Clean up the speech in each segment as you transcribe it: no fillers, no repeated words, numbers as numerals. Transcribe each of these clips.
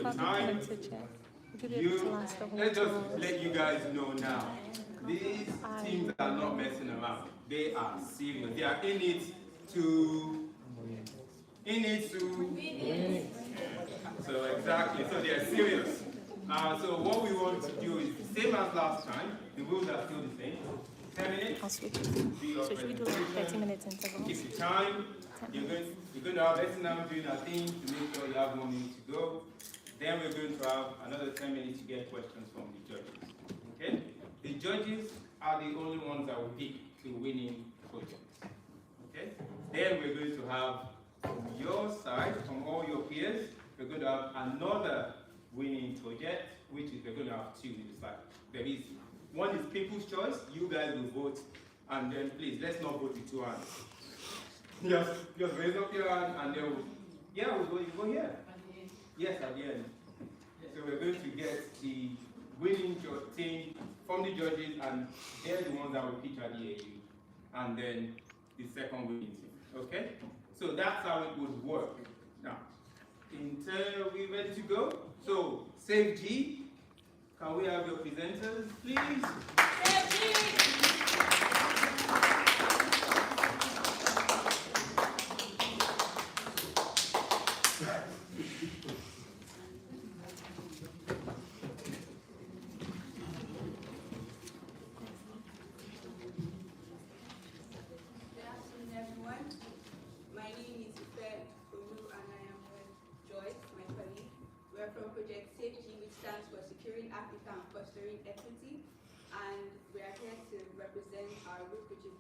time. Let's just let you guys know now. These teams are not messing around. They are serious. They are in it to win. So exactly. So they are serious. So what we want to do is the same as last time. The rules are still the same. 10 minutes. I'll switch it. So should we do like 30 minutes interval? Keep the time. You're going to have lesson now doing our thing to make sure you have 1 minute to go. Then we're going to have another 10 minutes to get questions from the judges. Okay? The judges are the only ones that will pick to winning projects. Okay? Then we're going to have from your side, from all your peers, we're going to have another winning project, which is we're going to have two to decide. There is one is people's choice. You guys will vote, and then please let's not vote with 2 hands. Just raise up your hand, and then we'll go here. Yes, at the end. So we're going to get the winning team from the judges, and they're the ones that will pitch at the AU, and then the second winning team. Okay? So that's how it would work. Now, are we ready to go? So, Save G, can we have your presenters, please? Save G!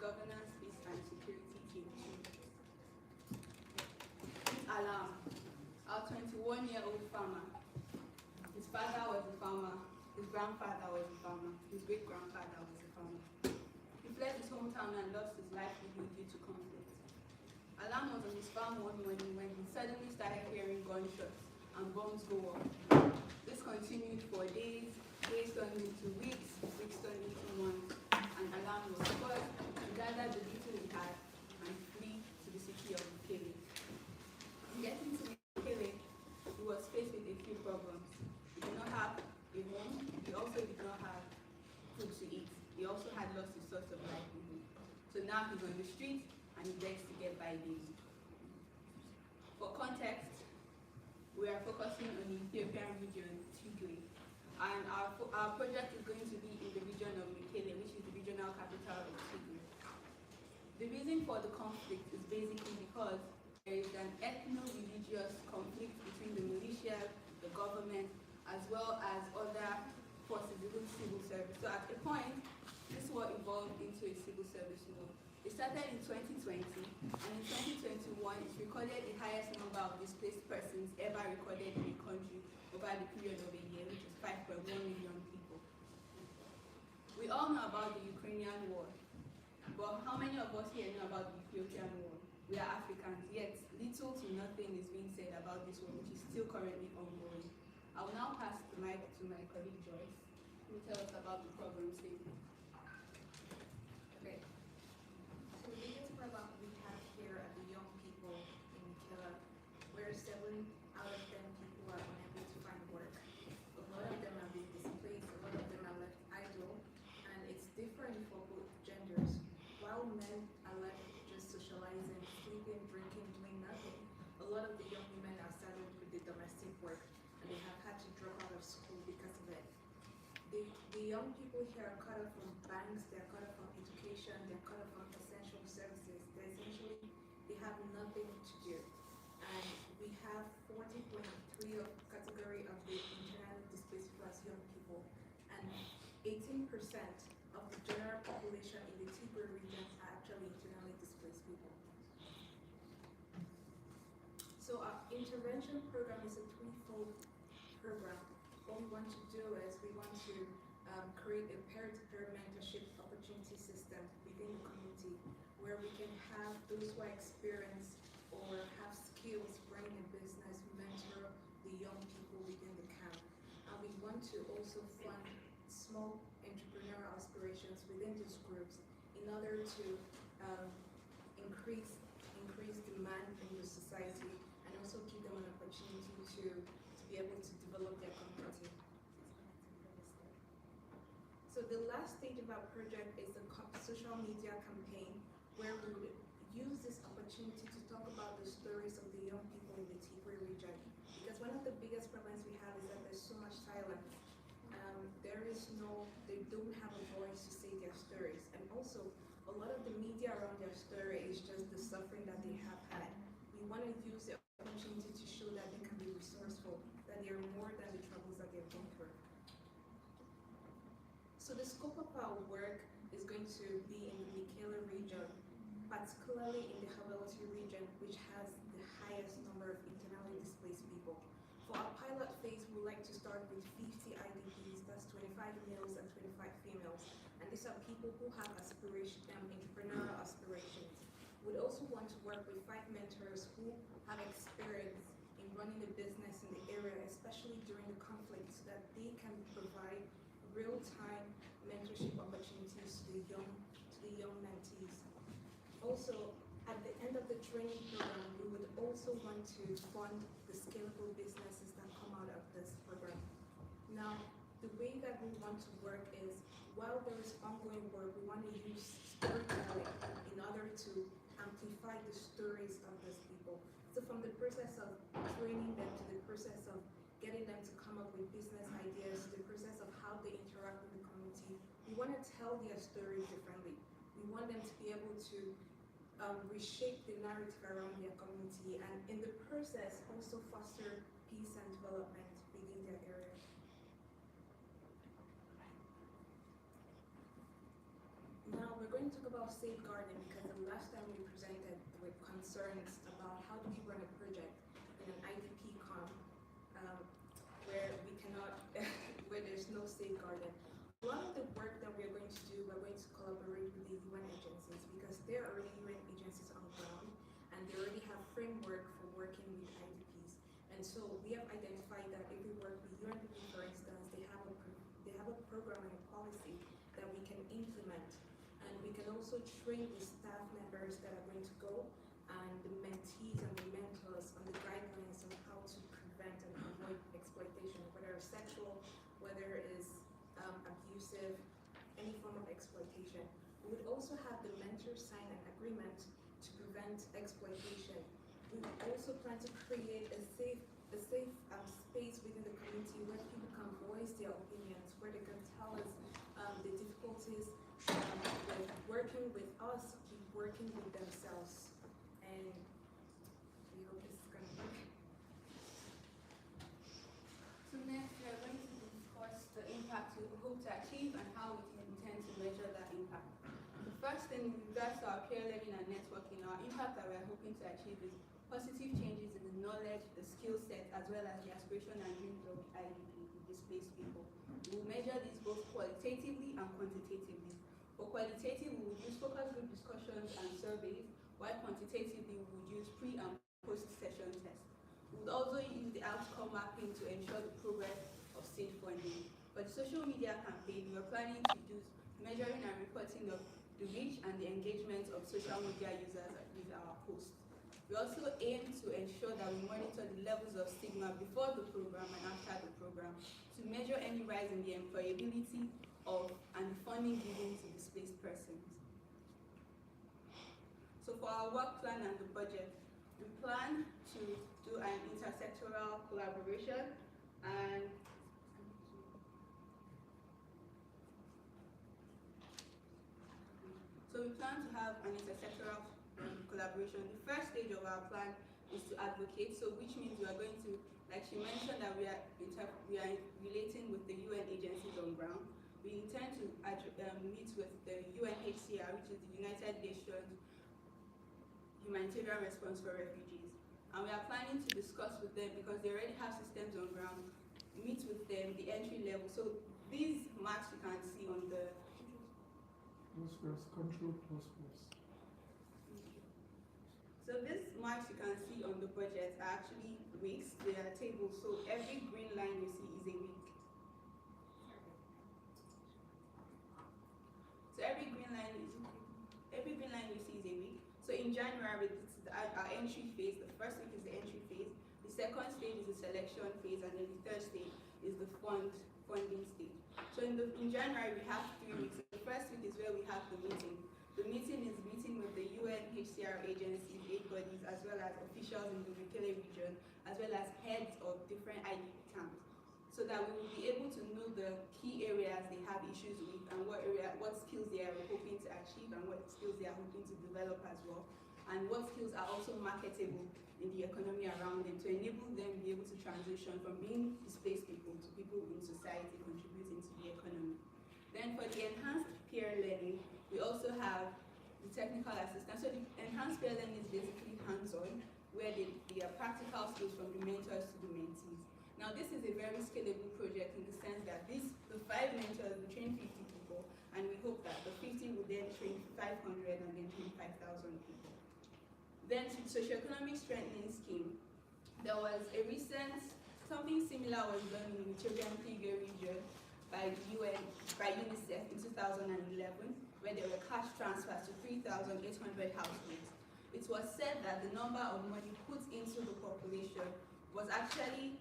Governance, peace, and security team. Alam, our 21-year-old farmer. His father was a farmer, his grandfather was a farmer, his great-grandfather was a farmer. He fled his hometown and lost his livelihood due to conflict. Alam was on his farm one morning when he suddenly started hearing gunshots and bombs go off. This continued for days turned into weeks turned into months, and Alam was forced to gather the little he had and flee to the city of Mikele. Getting to Mikele, he was faced with a few problems. He did not have a home, he also did not have food to eat. He also had lost his source of livelihood. So now he's on the street and he begs to get by daily. For context, we are focusing on the Ethiopian region, Tigray. And our project is going to be in the region of Mikele, which is the regional capital of Tigray. The reason for the conflict is basically because there is an ethno-religious conflict between the militia, the government, as well as other forces within civil service. So at a point, this war evolved into a civil service war. It started in 2020, and in 2021, it recorded the highest number of displaced persons ever recorded in a country over the period of a year, which is 5.1 million people. We all know about the Ukrainian war, but how many of us here know about the Ethiopian war? We are Africans, yet little to nothing is being said about this war, which is still currently ongoing. I will now pass the mic to my colleague Joyce, who will tell us about the problem statement. Okay. So the biggest problem we have here are the young people in Mikela, where 7 out of 10 people are unable to find work. A lot of them are being displaced, a lot of them are left idle, and it's different for both genders. While men are left just socializing, sleeping, drinking, doing nothing, a lot of the young women are saddled with the domestic work, and they have had to drop out of school because of it. The young people here are cut off from banks, they're cut off from education, they're cut off from essential services. They have nothing to do. And we have 40.3 of category of the internally displaced class young people, and 18% of the general population in the Tigray region are actually internally displaced people. So our intervention program is a threefold program. What we want to do is we want to create a peer-to-peer mentorship opportunity system within the community where we can have those who are experienced or have skills running a business mentor the young people within the camp. And we want to also fund small entrepreneurial aspirations within these groups in order to increase demand in the society and also give them an opportunity to be able to develop last stage of our project is the social media campaign, where we would use this opportunity to talk about the stories of the young people in the Tigray region. Because one of the biggest problems we have is that there's so much silence. They don't have a voice to say their stories. And also, a lot of the media around their story is just the suffering that they have had. We want to use the opportunity to show that they can be resourceful, that they are more than the troubles that they've been through. So the scope of our work is going to be in the Mekelle region, particularly in the Haveloti region, which has the highest number of internally displaced people. For our pilot phase, we would like to start with 50 IDPs, that's 25 males and 25 females. And these are people who have entrepreneurial aspirations. We'd also want to work with 5 mentors who have experience in running a business in the area, especially during the conflict, so that they can provide real-time mentorship opportunities to the young mentees. Also, at the end of the training program, we would also want to fund the scalable businesses that come out of this program. Now, the way that we want to work is, while there is ongoing work, we want to use storytelling in order to amplify the stories of these people. So from the process of training them to the process of getting them to come up with business ideas, to the process of how they interact with the community, we want to tell their story differently. We want them to be able to reshape the narrative around their community, and in the process also foster peace and development within their area. Now we're going to talk about safeguarding, because the last time we presented with concerns about how do we run a project in an IDP camp where we cannot, where there's no safeguarding. A lot of the work that we're going to do, we're going to collaborate with the UN agencies, because there are already UN agencies on the ground, and they already have framework for working with IDPs. And so we have identified that if we work with UNDP, for instance, they have a program and a policy that we can implement. And we can also train the staff members that are going to go, and the mentees and the mentors on the guidelines on how to prevent and avoid exploitation, whether it's sexual, whether it's abusive, any form of exploitation. We would also have the mentors sign an agreement to prevent exploitation. We would also plan to create a safe space within the community where people can voice their opinions, where they can tell us the difficulties with working with us, working with themselves. And we hope this is going to work. So next, we are going to discuss the impact we hope to achieve and how we intend to measure that impact. The first thing with regards to our peer learning and networking, our impact that we are hoping to achieve is positive changes in the knowledge, the skill set, as well as the aspiration and dreams of IDP, displaced people. We will measure these both qualitatively and quantitatively. For qualitative, we will use focus group discussions and surveys, while quantitatively, we will use pre- and post-session tests. We would also use the outcome mapping to ensure the progress of state funding. For the social media campaign, we are planning to use measuring and reporting of the reach and the engagement of social media users with our posts. We also aim to ensure that we monitor the levels of stigma before the program and after the program to measure any rise in the employability of and the funding given to displaced persons. So for our work plan and the budget, we plan to do an intersectoral collaboration, and so we plan to have an intersectoral collaboration. The first stage of our plan is to advocate, so which means we are going to, like she mentioned, that we are relating with the UN agencies on ground. We intend to meet with the UNHCR, which is the United Nations Humanitarian Response for Refugees. And we are planning to discuss with them, because they already have systems on ground, meet with them, the entry level. So these marks you can see on the control plus plus. So these marks you can see on the budget are actually weeks. They are tables. So every green line you see is a week. So every green line you see is a week. So in January, this is our entry phase. The first week is the entry phase. The second stage is the selection phase, and then the third stage is the funding stage. So So in January, we have 3 weeks. The first week is where we have the meeting. The meeting is meeting with the UNHCR agencies, aid bodies, as well as officials in the Mekele region, as well as heads of different IDP camps, so that we will be able to know the key areas they have issues with and what skills they are hoping to achieve and what skills they are hoping to develop as well, and what skills are also marketable in the economy around them to enable them to be able to transition from being displaced people to people in society contributing to the economy. Then for the enhanced peer learning, we also have the technical assistance. So the enhanced peer learning is basically hands-on, where they are practical skills from the mentors to the mentees. Now this is a very scalable project in the sense that the 5 mentors will train 50 people, and we hope that the 50 will then train 500 and then train 5,000 people. Then to the socioeconomic strengthening scheme, there was a recent, something similar was done in the Ethiopian Tigray region by UNICEF in 2011, where there were cash transfers to 3,800 households. It was said that the number of money put into the population was actually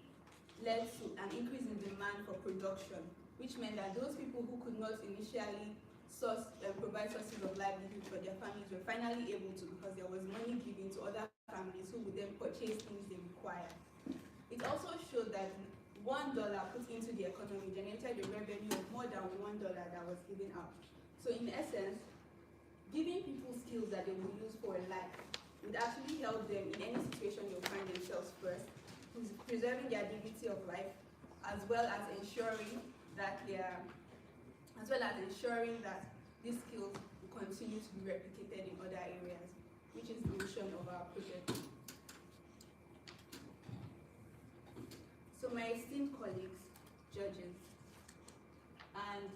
led to an increase in demand for production, which meant that those people who could not initially provide sources of livelihood for their families were finally able to, because there was money given to other families who would then purchase things they require. It also showed that $1 put into the economy generated a revenue of more than $1 that was given out. So in essence, giving people skills that they will use for life would actually help them in any situation they'll find themselves first, preserving their dignity of life, as well as ensuring that these skills will continue to be replicated in other areas, which is the mission of our project. So my esteemed colleagues, judges, and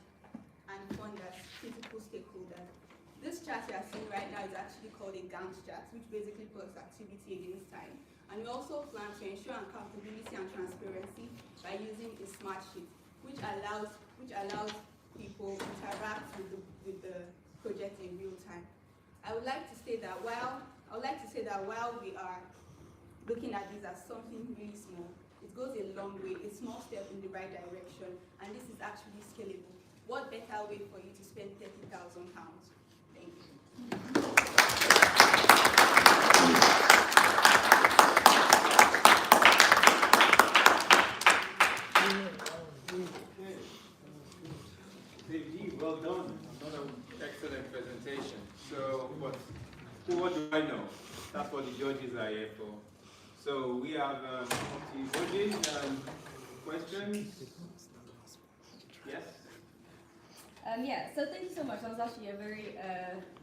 funders, critical stakeholders, this chart you are seeing right now is actually called a Gantt chart, which basically puts activity against time. And we also plan to ensure accountability and transparency by using a smart sheet, which allows people to interact with the project in real time. I would like to say that while we are looking at this as something really small, it goes a long way, a small step in the right direction, and this is actually scalable. What better way for you to spend £30,000? Thank you. Well done. Another excellent presentation. So, what do I know? That's what the judges are here for. So, we have the judges. Questions? Yes? So thank you so much. That was actually a very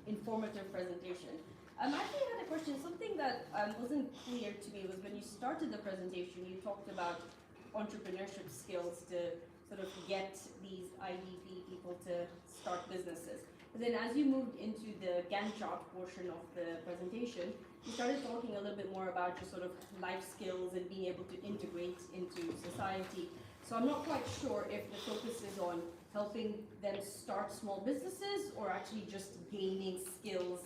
informative presentation. I actually had a question. Something that wasn't clear to me was when you started the presentation, you talked about entrepreneurship skills to sort of get these IDP people to start businesses. But then as you moved into the Gantt chart portion of the presentation, you started talking a little bit more about just sort of life skills and being able to integrate into society. So I'm not quite sure if the focus is on helping them start small businesses or actually just gaining skills,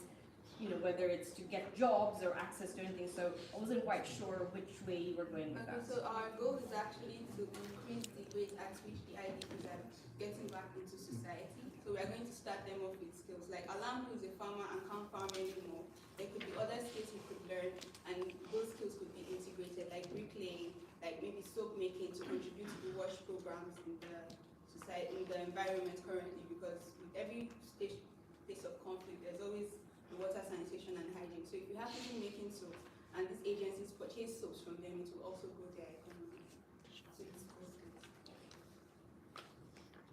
whether it's to get jobs or access to anything. So I wasn't quite sure which way you were going with that. So our goal is actually to increase the rate at which the IDPs are getting back into society. So we are going to start them off with skills. Like Alam, who is a farmer and can't farm anymore, there could be other skills he could learn, and those skills could be integrated, like bricklaying, like maybe soap making, to contribute to the WASH programs in the society, in the environment currently, because with every place of conflict, there's always the water, sanitation, and hygiene. So if you have people making soap, and these agencies purchase soaps from them, it will also grow their economy. So it's good.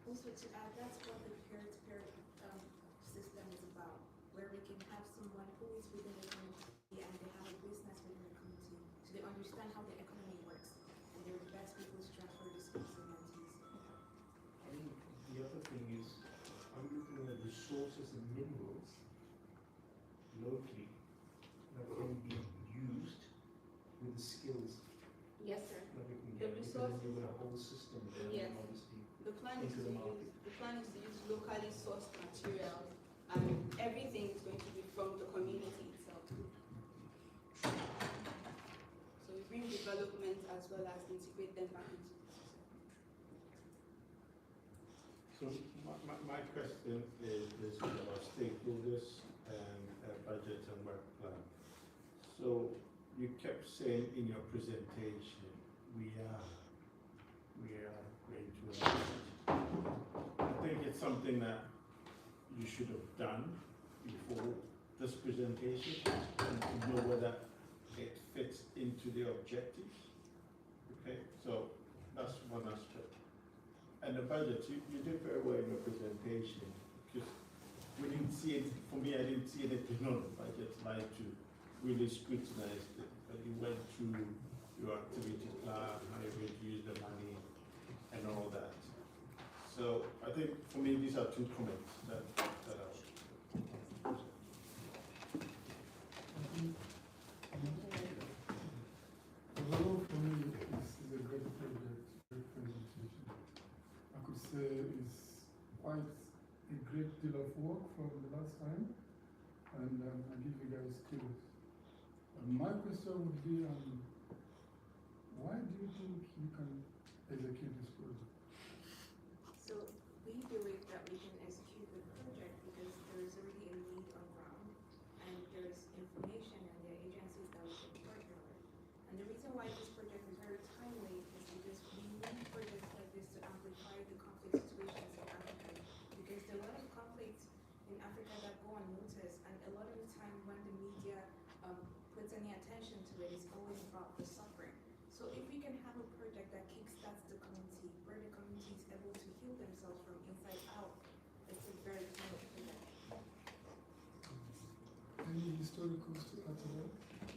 Also to add, that's what the peer-to-peer system is about, where we can have someone who is within the community and they have a business within the community, so they understand how the economy works, and they're the best people to transfer the skills and mentees. I think the other thing is, I'm looking at resources and minerals locally that can be used with the skills Yes, sir. that we can The get. resource- Because then you've got a whole system there, Yes. and obviously The plan is into to the market. use locally sourced materials, and everything is going to be from the community itself. So we bring development as well as integrate them back into the society. So So my question is about stakeholders and budget and work plan. So you kept saying in your presentation, we are going to announce. I think it's something that you should have done before this presentation and to know whether it fits into the objectives. Okay, so that's one aspect. And the budget, you did very well in your presentation because we didn't see it, for me, I didn't see anything on the budget line to really scrutinize it. But you went through your activity plan, how you're going to use the money and all that. So I think for me, these are two comments that I would. Overall, for me, this is a great project, great presentation. I could say it's quite a great deal of work from the last time, and I give you guys kudos. My question would be, why do you think you can execute this project? So we believe that we can execute the project because there is already a need on ground, and there's information and there are agencies that we can partner with. And the reason why this project is very timely is because we need projects like this to amplify the conflict situations in Africa. Because there are a lot of conflicts in Africa that go unnoticed, and a lot of the time when the media puts any attention to it, it's always about the suffering. So if we can have a project that kickstarts the community, where the community is able to heal themselves from inside out, it's a very kind of project. Any historicals to add to that?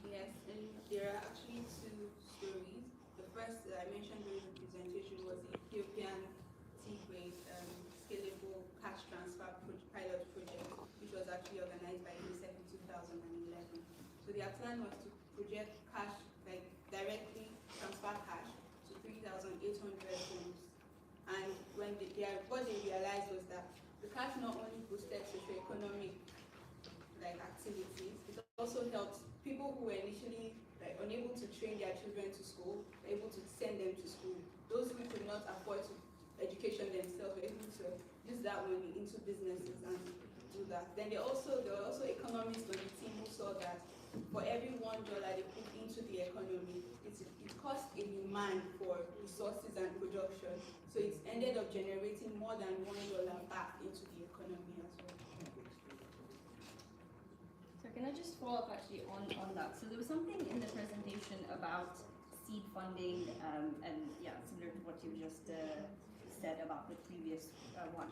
Yes, and there are actually two stories. The first that I mentioned during the presentation was the Ethiopian Tigray scalable cash transfer pilot project, which was actually organized by UNICEF in 2011. So their plan was to project cash, like directly transfer cash to 3,800 homes. And when what they realized was that the cash not only boosted socioeconomic activities, it also helped people who were initially unable to train their children to school, were able to send them to school. Those who could not afford education themselves were able to use that money into businesses and do that. Then there were also economists on the team who saw that for every $1 they put into the economy, it cost a demand for resources and production. So it ended up generating more than $1 back into the economy as well. So can I just follow up actually on that? So there was something in the presentation about seed funding, and yeah, similar to what you just said about the previous one.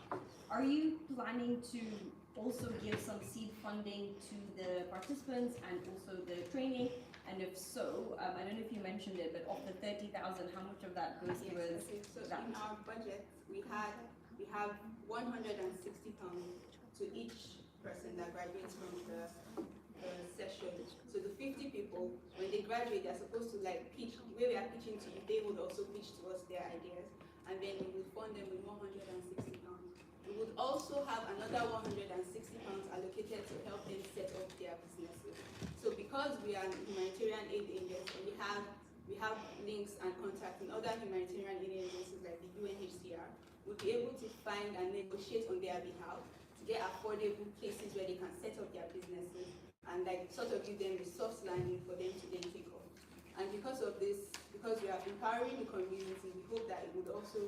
Are you planning to also give some seed funding to the participants and also the training? And if so, I don't know if you mentioned it, but of the 30,000, how much of that goes towards So that? in our budget, we have £160 to each person that graduates from the session. So the 50 people, when they graduate, they're supposed to pitch. The way we are pitching to you, they would also pitch to us their ideas, and then we would fund them with £160. We would also have another £160 allocated to help them set up their businesses. So because we are humanitarian aid agency, we have links and contacts in other humanitarian aid agencies like the UNHCR, we'll be able to find and negotiate on their behalf to get affordable places where they can set up their businesses and sort of give them the soft landing for them to then take off. And because of this, because we are empowering the community, we hope that it would also,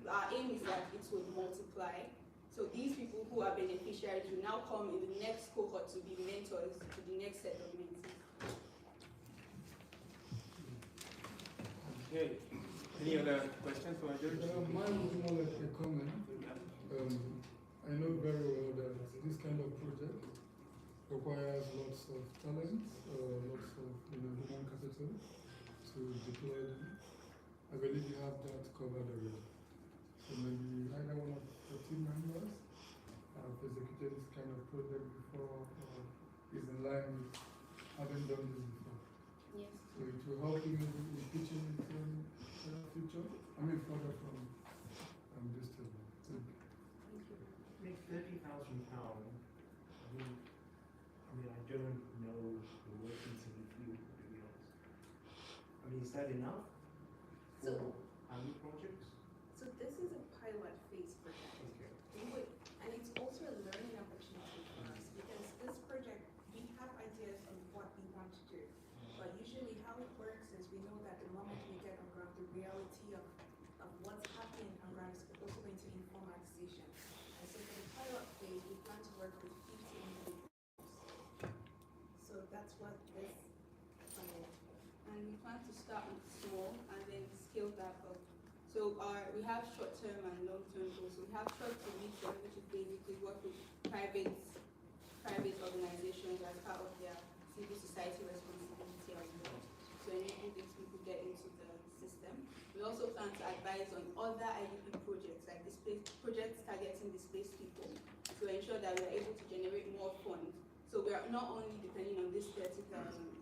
our aim is that it would multiply. So these people who are beneficiaries will now come in the next cohort to be mentors to the next set of mentees. Okay. Any other questions for George? Mine was more like a comment. I know very well that this kind of project requires lots of talent, lots of human capital to deploy them. I believe you have that covered already. So maybe either one of the team members have executed this kind of project before or is in line with having done this before. Yes. So it will help you in pitching it in the future. I mean further from this table. Thank you. I think £30,000. I mean, I don't know the workings in the field, to be honest. I mean, is that enough for So- army projects? So this is a pilot phase start small and then scale that up. So we have short-term and long-term goals. So we have short-term mission, which is basically work with private organizations as part of their civil society responsibility as well. So enable these people get into the system. We also plan to advise on other IDP projects, like projects targeting displaced people, to ensure that we are able to generate more funds. So we are not only depending on this 30,000,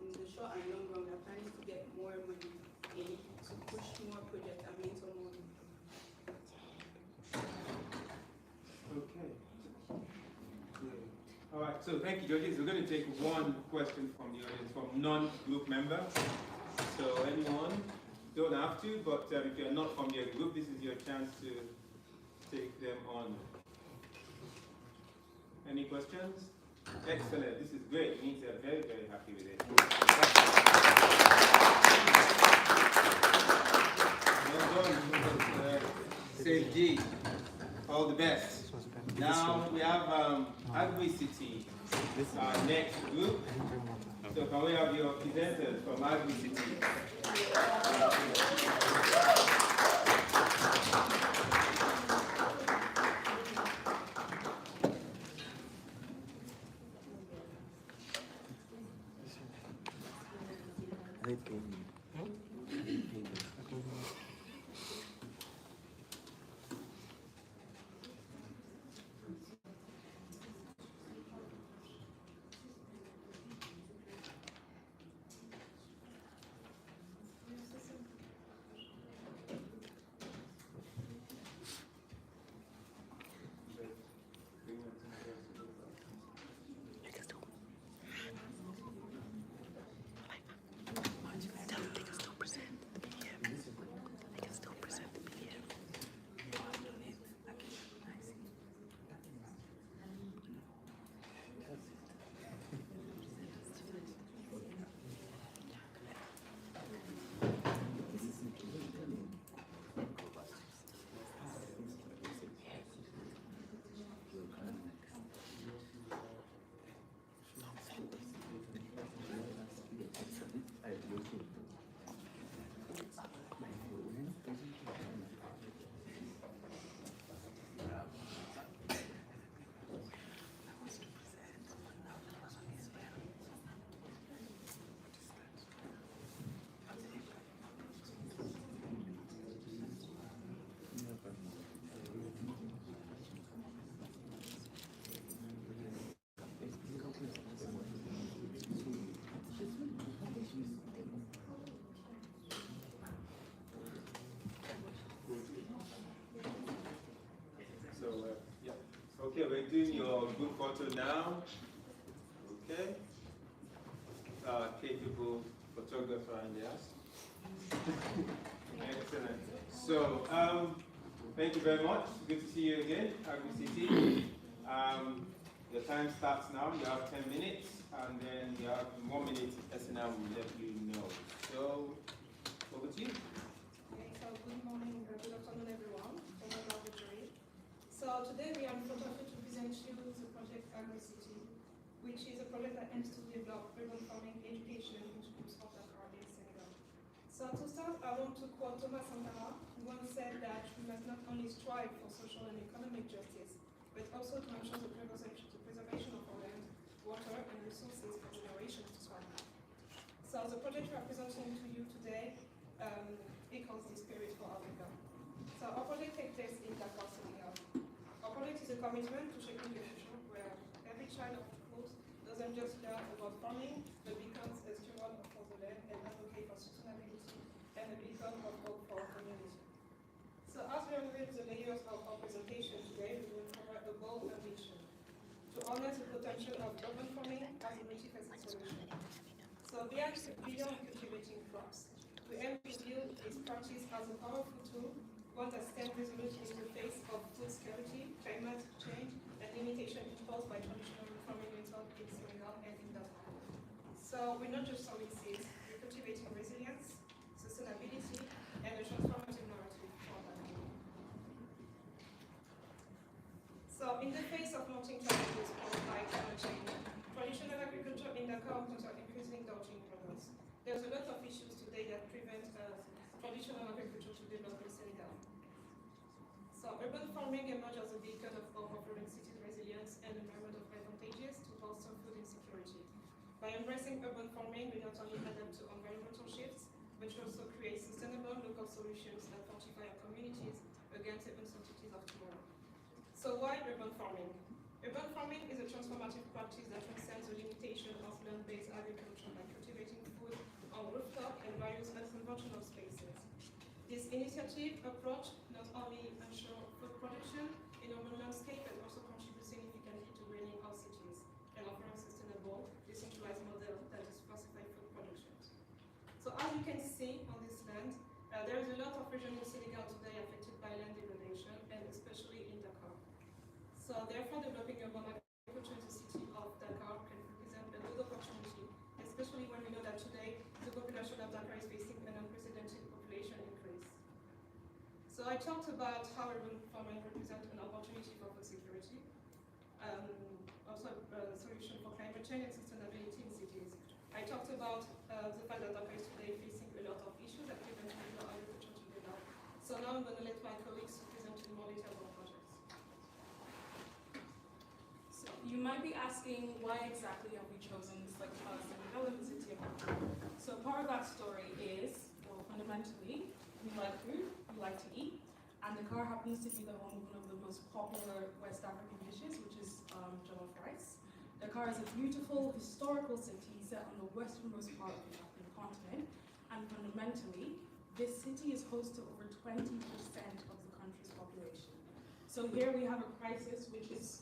in the short and long run, we are planning to get more money in to push more projects and mentor more people. Okay. All right, so thank you, judges. We're going to take one question from the audience, from non-group members. So anyone, don't have to, but if you're not from your group, this is your chance to take them on. Any questions? Excellent, this is great. It means they're very, very happy with it. Well done, Save G. All the best. Now we have Agri-City, our next group. So can we have your presenters from Agri-City? Okay, we're doing your group photo now. Okay. Capable photographer in the house. Excellent. So, thank you very much. Good to see you again, Agri-City. Your time starts now. You have 10 minutes, and then you have 1 minute. SNL will let you know. So, over to you. Okay, so good morning, good afternoon, everyone. So today we are in front of you to present you the project Agri-City, which is a project that aims to develop urban farming education in schools of Dakar in Senegal. So to start, I want to quote Thomas Sankara, who once said that we must not only strive for social and economic justice, but also to ensure the preservation of our land, water, and resources for generations to come. So the project we are presenting to you today echoes the spirit for Africa. So our project takes place in Dakar, Senegal. Our project is a commitment to shaping a future where every child of schools doesn't just learn about farming, but becomes a steward for the land and advocate for sustainability and a beacon of hope for our community. So as we unveil the layers of our presentation today, we will cover a bold ambition to harness the potential of urban farming as a multifaceted solution. So beyond cultivating crops, we aim to build this practice as a powerful tool, one that stands resolute in the face of food scarcity, climate change, and limitation imposed by traditional farming methods in Senegal and in Dakar. So we're not just sowing seeds, we're cultivating resilience, sustainability, and a transformative narrative for Dakar. So in the face of mounting challenges posed by climate change, traditional agriculture in Dakar encounter increasingly daunting problems. There's a lot of issues today that prevent traditional agriculture to develop in Senegal. So urban farming emerged as a beacon of hope of urban cities' resilience and environmental advantages to bolster food insecurity. By embracing urban farming, we not only adapt to environmental shifts, but we also create sustainable local solutions that fortify our communities against the uncertainties of tomorrow. So why urban farming? Urban farming is a transformative practice that transcends the limitation of land-based agriculture by cultivating food on rooftop and various unconventional spaces. This initiative approach not only ensures food production in urban landscape, but also contributes significantly to greening our cities and offering a sustainable, decentralized model that diversifies food production. So as you can see on this land, there is a lot of regions in Senegal today affected by land degradation, and especially in Dakar. So therefore, developing urban agriculture in the city of Dakar can represent a good opportunity, especially when we know that today the population of Dakar is facing an unprecedented population increase. So I talked about how urban farming represents an opportunity for food security, also a solution for climate change and sustainability in cities. I talked about the fact that Dakar is today facing a lot of issues that prevent rural agriculture to develop. So now I'm going to let my colleagues present in more detail on projects. So you might be asking, why exactly have we chosen this Senegal in the city of Dakar? So part of that story is, well, fundamentally, we like food, we like to eat, and Dakar happens to be the home of one of the most popular West African dishes, which is jollof rice. Dakar is a beautiful historical city set on the westernmost part of the African continent, and fundamentally, this city is host to over 20% of the country's population. So here we have a crisis which is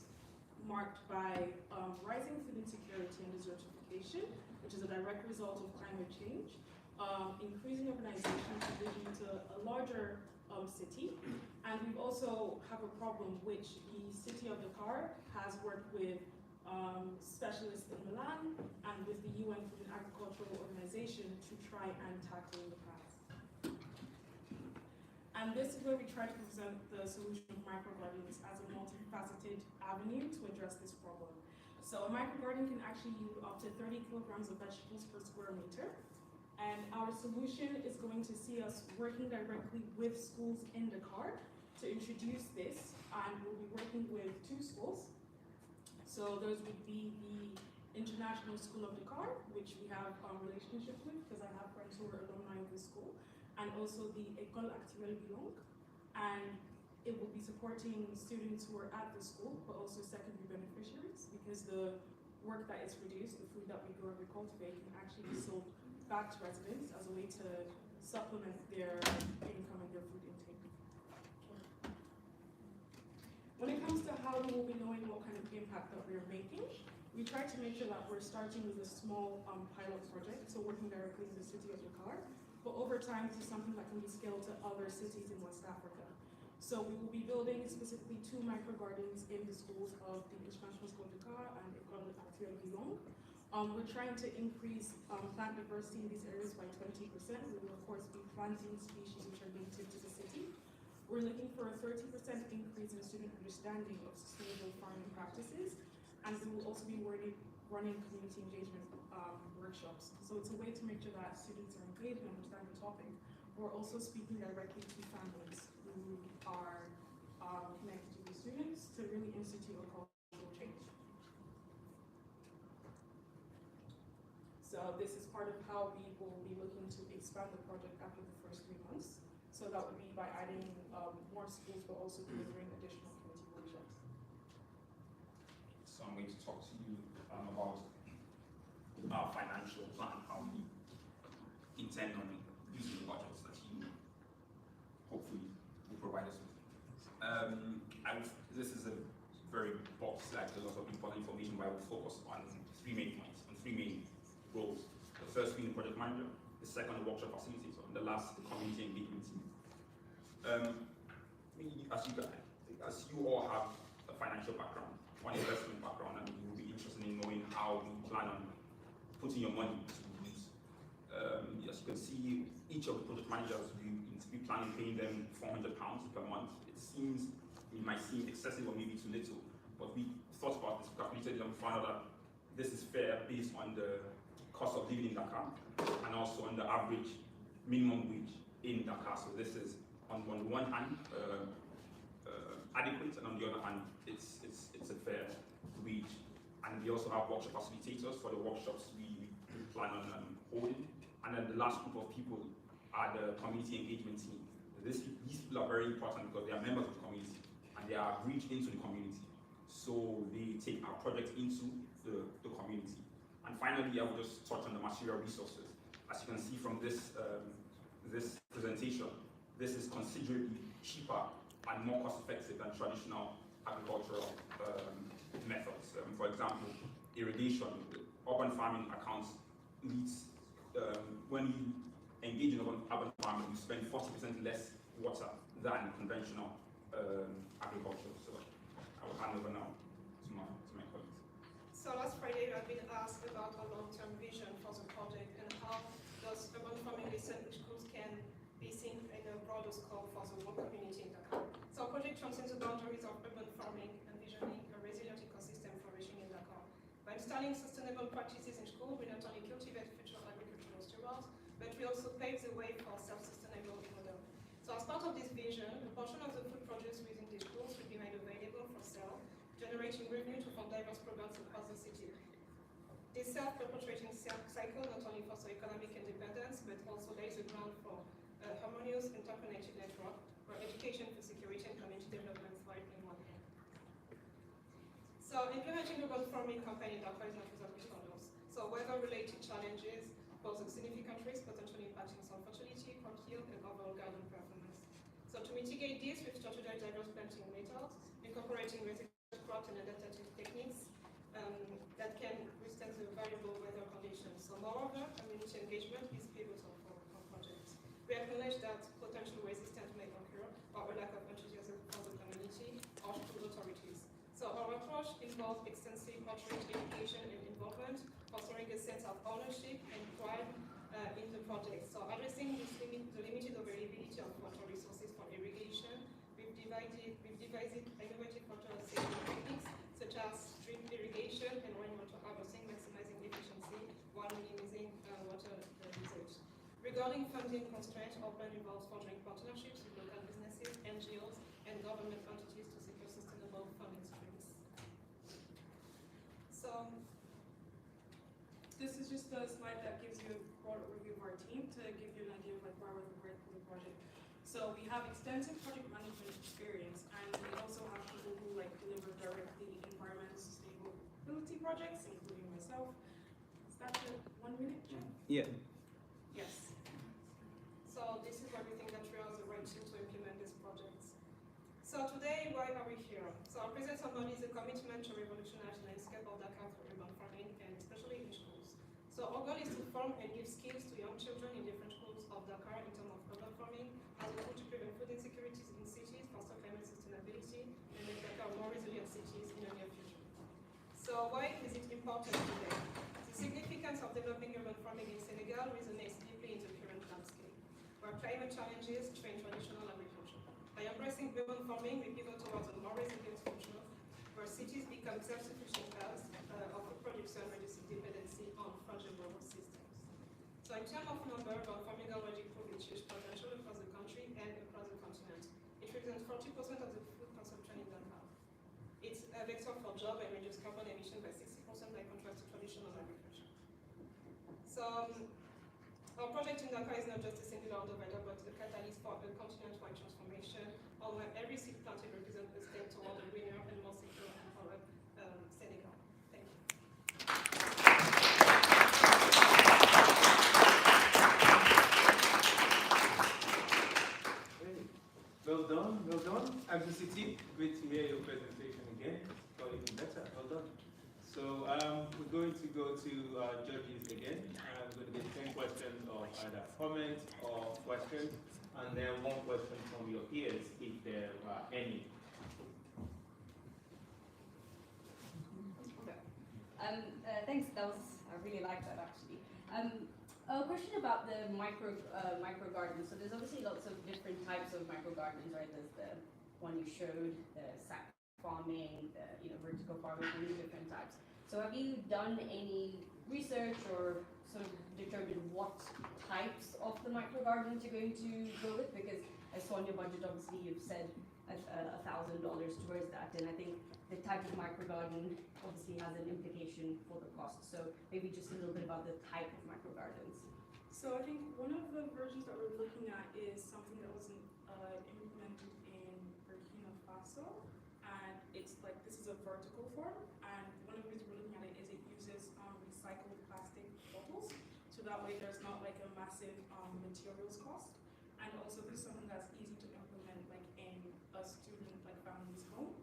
marked by rising food insecurity and desertification, which is a direct result of climate change, increasing urbanization leading to a larger city, and we also have a problem which the city of Dakar has worked with specialists in Milan and with the UN Food and Agricultural Organization to try and tackle in the past. And this is where we try to present the solution of microgardens as a multifaceted avenue to address this problem. So a microgarden can actually yield up to 30 kilograms of vegetables per square meter. And our solution is going to see us working directly with schools in Dakar to introduce this, and we'll be working with 2 schools. So those would be the International School of Dakar, which we have a relationship with because I have friends who are alumni of the school, and also the École Actuelle Bilong, and it will be supporting students who are at the school, but also secondary beneficiaries, because the work that is produced, the food that we grow and we cultivate, can actually be sold back to residents as a way to supplement their income and their food intake. When it comes to how we will be knowing what kind of impact that we're making, we try to make sure that we're starting with a small pilot project, so working directly in the city of Dakar, but over time this is something that can be scaled to other cities in West Africa. So we will be building specifically 2 microgardens in the schools of the International School of Dakar and École Actuelle Bilong. We're trying to increase plant diversity in these areas by 20%. We will of course be planting species which are native to the city. We're looking for a 30% increase in student understanding of sustainable farming practices, and we will also be running community engagement workshops. So it's a way to make sure that students are engaged and understand the topic. We're also speaking directly to families who are connected to these students to really institute a cultural change. So this is part of how we will be looking to expand the project after the first 3 months. So that would be by adding more schools, but also delivering additional community workshops. So I'm going to talk to you about our financial plan, how we intend on using the budgets that you hopefully will provide us with. This is a very box, like a lot of important information, but I will focus on 3 main points, on 3 main roles. The first being the project manager, the second the workshop facilitator, and the last the community engagement team. As you all have a financial background, one investment background, and you will be interested in knowing how we plan on putting your money to use. As you can see, each of the project managers, we plan on paying them £400 per month. It might seem excessive or maybe too little, but we thought about this, calculated it, and found out that this is fair based on the cost of living in Dakar and also on the average minimum wage in Dakar. So this is on one hand adequate, and on the other hand, it's a fair wage. And we also have workshop facilitators for the workshops we plan on holding. And then the last group of people are the community engagement team. These people are very important because they are members of the community and they are bridged into the community. So they take our project into the community. And finally, I will just touch on the material resources. As you can see from this this presentation, this is considerably cheaper and more cost-effective than traditional agricultural methods. For example, irrigation, urban farming accounts leads, when you engage in urban farming, you spend 40% less water than conventional agriculture. So I will hand over now to my colleagues. So last Friday, I've been asked about a long-term vision for the project and how does urban farming listen which schools can be seen in a broader scope for the whole community in Dakar. So our project transcends the boundaries of urban farming, envisioning a resilient ecosystem flourishing in Dakar. By installing sustainable practices in school, we not only cultivate future agricultural stewards, but we also pave the way for self-sustainable model. So as part of this vision, a portion of the food produced within these schools will be made available for sale, generating revenue to fund diverse programs across the city. This self-perpetuating cycle not only fosters economic independence, but also lays the ground for a harmonious interconnected network where education, food security, and community development thrive in one hand. So implementing urban farming campaign in Dakar is not without hurdles. So weather-related challenges pose a significant risk, potentially impacting soil fertility, crop yield, and overall garden performance. So to mitigate this, we've strategized diverse planting methods, incorporating resistant crops and adaptive techniques that can withstand the variable weather conditions. So moreover, community engagement is pivotal for projects. We acknowledge that potential resistance may occur or a lack of enthusiasm from the community or school authorities. So our approach involves extensive outreach, education, and involvement, fostering a sense of ownership and pride in the project. So addressing the limited availability of water resources for irrigation, we've devised innovative water saving techniques such as drip irrigation and rainwater harvesting, maximizing efficiency while minimizing water usage. Regarding funding constraints, our plan involves forging partnerships with local businesses, NGOs, and government entities to secure sustainable funding streams. So this is just a slide that gives you a broad overview of our team to give you an idea of like where we're working with the project. So we have extensive project management experience, and we also have people who like deliver directly environmental sustainability projects, including myself. Is that the 1 minute, Jim? Yeah. Yes. So this is why we think that we are the right team to implement these projects. So today, why are we here? So our presence on board is a commitment to revolutionize the landscape of Dakar through urban farming, and especially in schools. So our goal is to form and give skills to young children in different schools of Dakar in terms of urban farming, as a tool to prevent food insecurities in cities, foster climate sustainability, and make Dakar more resilient cities in the near future. So why is it important today? The significance of developing urban farming in Senegal resonates deeply in the current landscape, where climate challenges strain traditional agriculture. By embracing urban farming, we pivot towards a more resilient future, where cities become self-sufficient hubs of food production, reducing dependency on fragile global systems. So in terms of number, urban farming already proved its huge potential across the country and across the continent. It represents 40% of the food consumption in Dakar. It's a vector for job and reduce carbon emission by 60% by contrast to traditional agriculture. So our project in Dakar is not just a singular divider, but a catalyst for a continent-wide transformation, on where every seed planted represents a step toward a greener and more secure and empowered Senegal. Thank you. Well done, well done. MCCT, great to hear your presentation again. Got even better, well done. So we're going to go to judges again. We're going to get 10 questions of either comment or questions, and then 1 question from your peers if there are any. Thanks, that was, I really like that actually. A question about the micro gardens. So there's obviously lots of different types of micro gardens, right? There's the one you showed, the sack farming, the vertical farming, many different types. So have you done any research or sort of determine what types of the micro gardens you're going to go with? Because I saw in your budget, obviously, you've said $1,000 towards that, and I think the type of micro garden obviously has an implication for the cost. So maybe just a little bit about the type of micro gardens. So I think one of the versions that we're looking at is something that wasn't implemented in Burkina Faso, and it's like this is a vertical form, and one of the reasons we're looking at it is it uses recycled plastic bottles, so that way there's not like a massive materials cost, and also this is something that's easy to implement like in a student like family's home.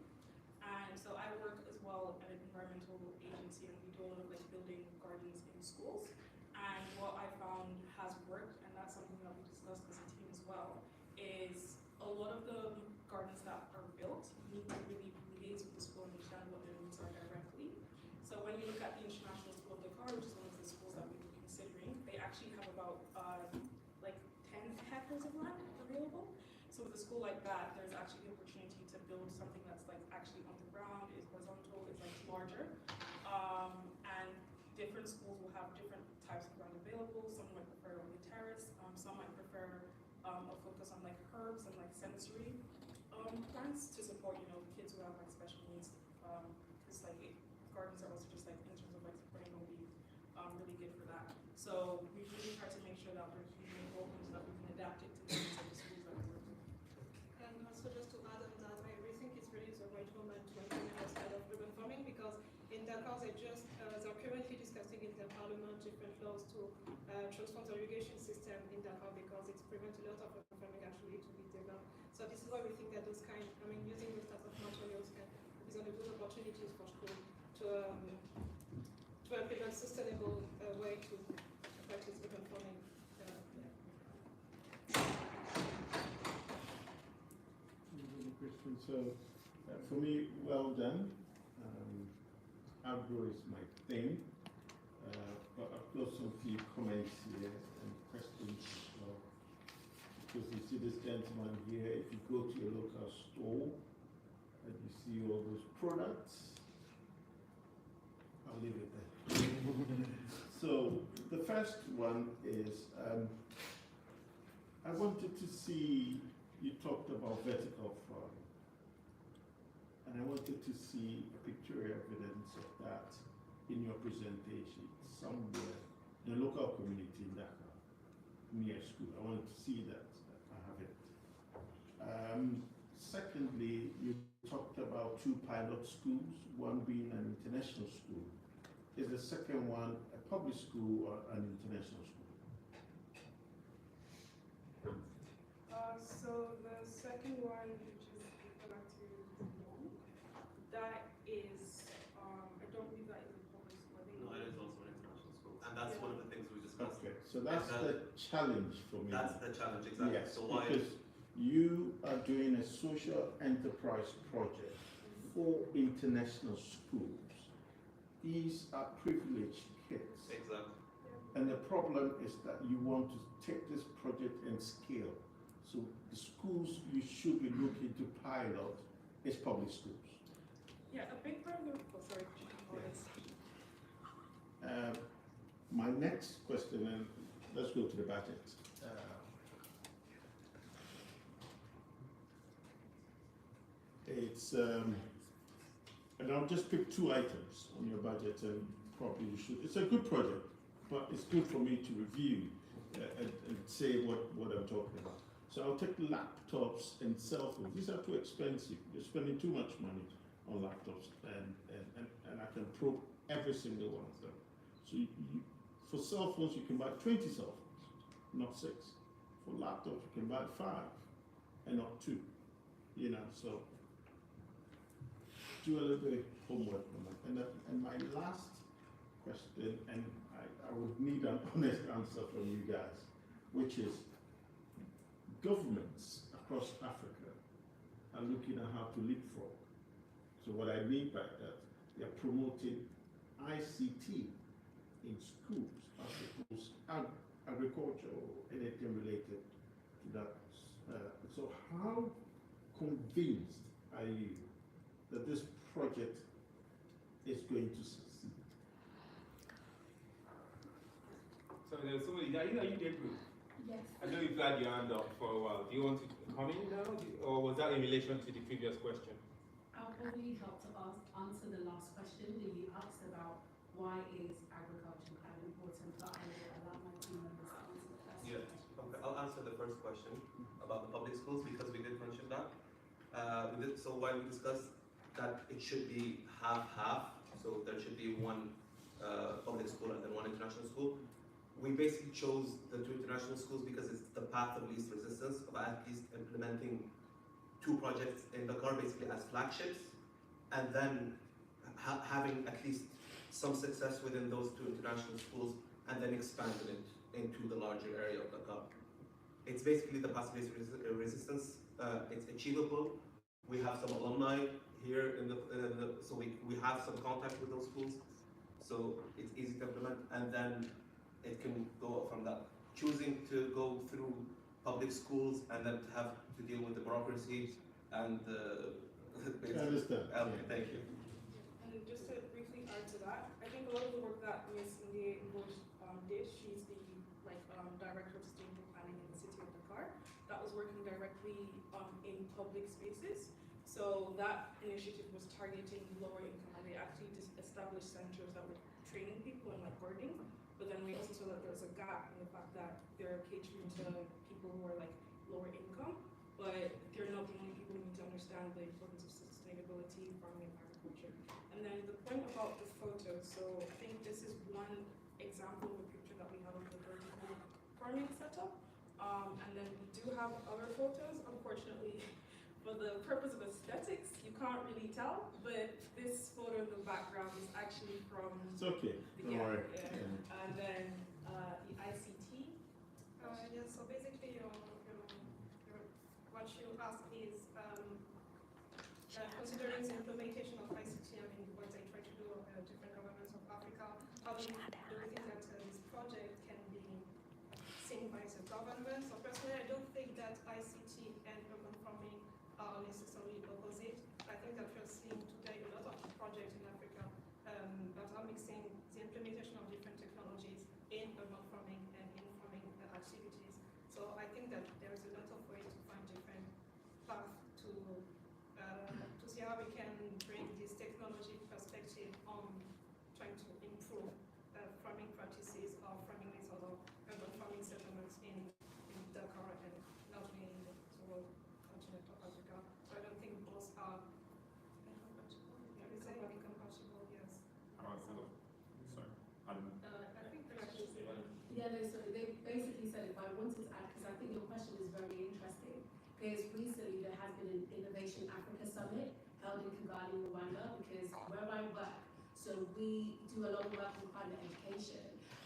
And so I work as well at an environmental agency, and we do a lot of like building gardens in schools. And what I found has worked, and that's something that we discussed as a team as well, is a lot of the gardens that are built need to really liaise with the school and understand what their needs are directly. So when you look at the International School of Dakar, which is one of the schools that we were considering, they actually have about like 10 hectares of land available. So with a school like that, there's actually the opportunity to build something that's like actually on the ground, is horizontal, is like larger. And different schools will have different types of ground available. Some might prefer on the terrace, some might prefer a focus on like herbs and like sensory plants to support, you know, kids who have like special needs. Because like gardens are also just like in terms of like supporting will be really good for that. So we really try to make sure that we're keeping it open so that we can adapt it to the needs of the schools that we work with. And also just to add on that, I really think it's really the right moment to implement this kind of urban farming, because in Dakar they're currently discussing in the parliament different laws to transform the irrigation system in Dakar, because it's prevent a lot of urban farming actually to be developed. So this is why we think that using those types of materials can present a good opportunities for school to implement sustainable way to practice urban farming. Question. So, for me, well done. Agro is my thing, but I've got some few comments here and questions as well. Because you see this gentleman here, if you go to your local store and you see all those products, I'll leave it there. So, the first one is, I wanted to see, you talked about vertical farming, and I wanted to see pictorial evidence of that in your presentation somewhere in a local community in Dakar, near school. I wanted to see that. I have it. Secondly, you talked about 2 pilot schools, one being an international school. Is the second one a public school or an international school? So the second one, which is go back to one, that is, I don't believe that is a public school. I think No, it is also an international school, and that's one of the things we discussed. Okay, so that's the challenge for me. That's the challenge, exactly. Yes, So why? because you are doing a social enterprise project for international schools. These are privileged kids. Exactly. And the problem is that you want to take this project and scale. So the schools you should be looking to pilot is public schools. Yeah, a big part of the, oh, sorry, My next question, and let's go to the budget. And I'll just pick 2 items on your budget, and probably you should. It's a good project, but it's good for me to review and say what I'm talking about. So I'll take laptops and cell phones. These are too expensive. You're spending too much money on laptops, and I can probe every single one of them. So for cell phones, you can buy 20 cell phones, not 6. For laptops, you can buy 5 and not 2. You know, so do a little bit of homework on that. And my last question, and I would need an honest answer from you guys, which is, governments across Africa are looking at how to leapfrog. So what I mean by that, they are promoting ICT in schools as opposed to agriculture or anything related to that. So how convinced are you that this project is going to succeed? So there's somebody, you did good. Yes. I know you've had your hand up for a while. Do you want to come in now? Or was that in relation to the previous question? I'll probably help to answer the last question that you asked about why is agriculture kind of important, but I will allow my team members to answer the first Yeah. question. Okay, I'll answer the first question about the public schools because we did mention that. So while we discussed that it should be half-half, so there should be one public school and then one international school, we basically chose the two international schools because it's the path of least resistance of at least implementing two projects in Dakar basically as flagships, and then having at least some success within those two international schools, and then expanding it into the larger area of Dakar. It's basically the path of least resistance. It's achievable. We have some alumni here so we have some contact with those schools, so it's easy to implement, and then it can go from that. Choosing to go through public schools and then to have to deal with the bureaucracy and I understand. Okay, thank you. And just to briefly add to that, I think a lot of the work that Ms. Ndie did, she's the Director of Sustainable Planning in the City of Dakar, that was working directly in public spaces. So that initiative was targeting lower income, and they actually established centers that were training people in gardening. But then we also saw that there was a gap in the fact that they're catering to people who are lower income, but they're not the only people who need to understand the importance of sustainability, farming, and agriculture. And then the point about the photos, so I think this is one example of a picture that we have of the vertical farming setup. And then we do have other photos, unfortunately. For the purpose of aesthetics, you can't really tell, but this photo in the background is actually from It's okay. Don't worry. And then the ICT. Yes, so basically what you ask is considering the implementation of ICT, I mean, what they try to do different governments of Africa, how do we think that this project can be seen by the government? So personally, I don't think that ICT and urban farming are necessarily opposite. I think that we're seeing today a lot of projects in Africa that are mixing the implementation of different technologies in urban farming and in farming activities. So I think that there's a lot of ways to find different paths to see how we can bring this technology perspective on trying to improve farming practices or farming methods of urban farming settlements in Dakar and largely in the whole continent of Africa. So I don't think both are incompatible. Yes. Sorry, I don't know. I think they actually say Yeah, no, so they basically said, if I wanted to add, because I think your question is very interesting, because recently there has been an Innovation Africa Summit held in Kigali, Rwanda, because where I work, so we do a lot of work in climate education,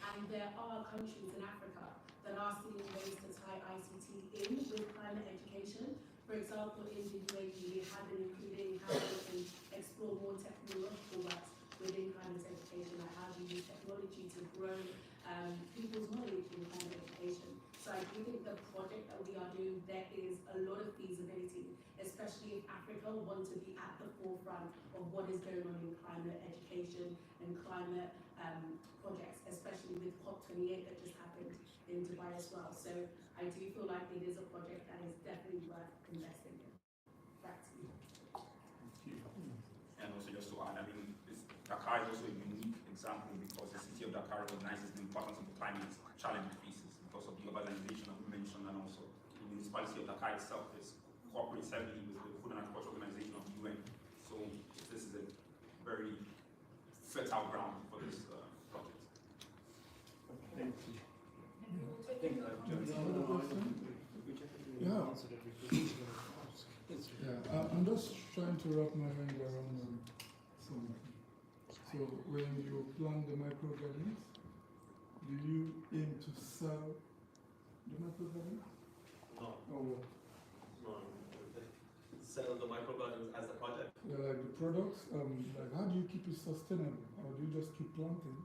and there are countries in Africa that are seeing ways to tie ICT in with climate education. For example, in the UAE, they have been including how they can explore more technological works within climate education, like how do you use technology to grow people's knowledge in climate education. So I do think the project that we are doing, there is a lot of feasibility, especially if Africa want to be at the forefront of what is going on in climate education and climate projects, especially with COP28 that just happened in Dubai as well. So I do feel like it is a project that is definitely worth investing in. Back to you. And also just to add, I mean, Dakar is also a unique example because the city of Dakar recognizes the importance of the climate challenge pieces because of the urbanization that we mentioned, and also the municipality of Dakar itself cooperates heavily with the Food and Agriculture Organization of the UN. So this is a very fertile ground for this project. Thank you. I'm just trying to wrap my mind around something. So when you plan the microgardens, do you aim to sell the microgardens? No. Or what? No. Sell the microgardens as a project. Yeah, like the products, like how do you keep it sustainable? Or do you just keep planting?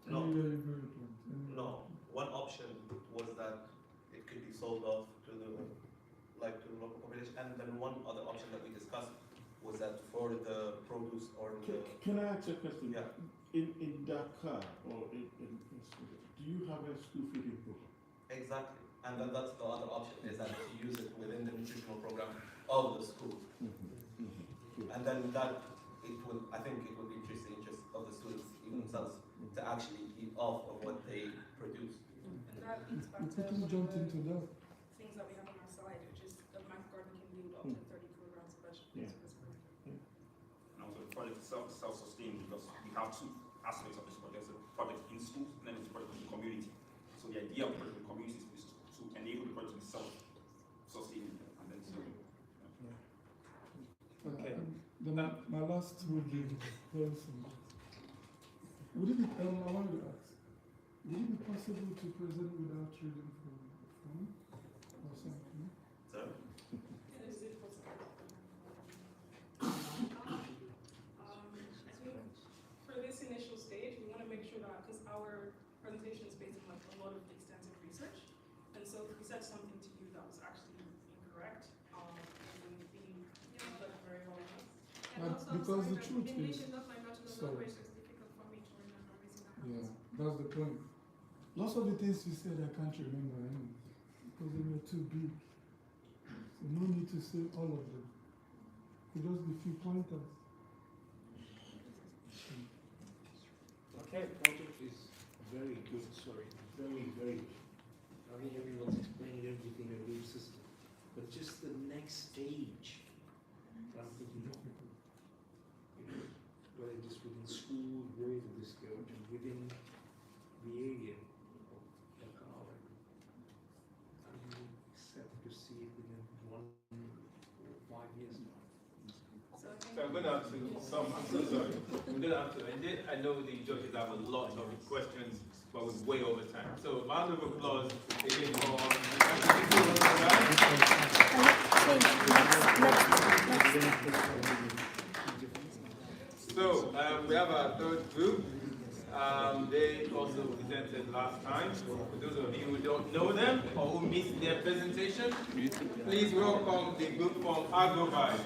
No. Anywhere you go, you plant. No. One option was that it could be sold off to the local population, and then one other option that we discussed was that for the produce or the Can I ask a question? Yeah. In Dakar or do you have a school feeding program? Exactly. And then that's the other option, is that to use it within the nutritional program of the school. And then that, I think it would increase the interest of the students themselves to actually eat off of what they produce. And that leads back to Quickly one of jumped the into that. things that we have on our slide, which is the math garden can yield up to 30 kilograms of vegetables per square meter. And also the project itself is self-sustained because we have two aspects of this project. There's a project in schools and then there's a project in the community. So the idea of the project in the community is to enable the project to be self-sustaining and then so. Okay. Then my last would be very simple. Would it be, I wanted to ask, would it be possible to present without reading from the phone or something? Sorry? Is it possible? For this initial stage, we want to make sure that, because our presentation is based on like a lot of extensive research, and so if we said something to you that was actually incorrect, it wouldn't be like very well enough. And also, because the sorry, truth English is- is not my national sorry. language, so it's difficult for me to remember everything that Yeah, happens. that's the point. Lots of the things you said I can't remember anyway, because they were too big. So no need to say all of them. Could just be few pointers. Okay, project is very good, sorry, very, very good. I mean, everyone's explaining everything in the system, but just the next stage, I'm thinking, whether it is within school, where it is going, and within the area of Yakar, I mean, except to see it within 1 or 5 years now. So I'm going to have to, I'm so sorry. I'm going to have to, I know the judges have a lot of questions, but we're way over time. So round of applause again for So we have our third group. They also presented last time. For those of you who don't know them or who missed their presentation, please welcome the group from AgroVibes.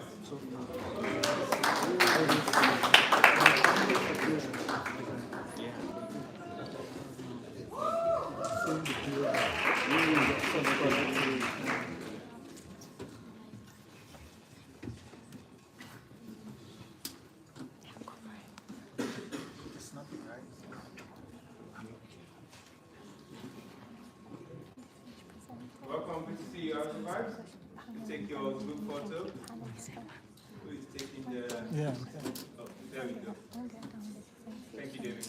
Welcome, good to see you, AgroVibes. Take your group photo. Who is taking the... Yeah. Oh, there we go. Thank you, David.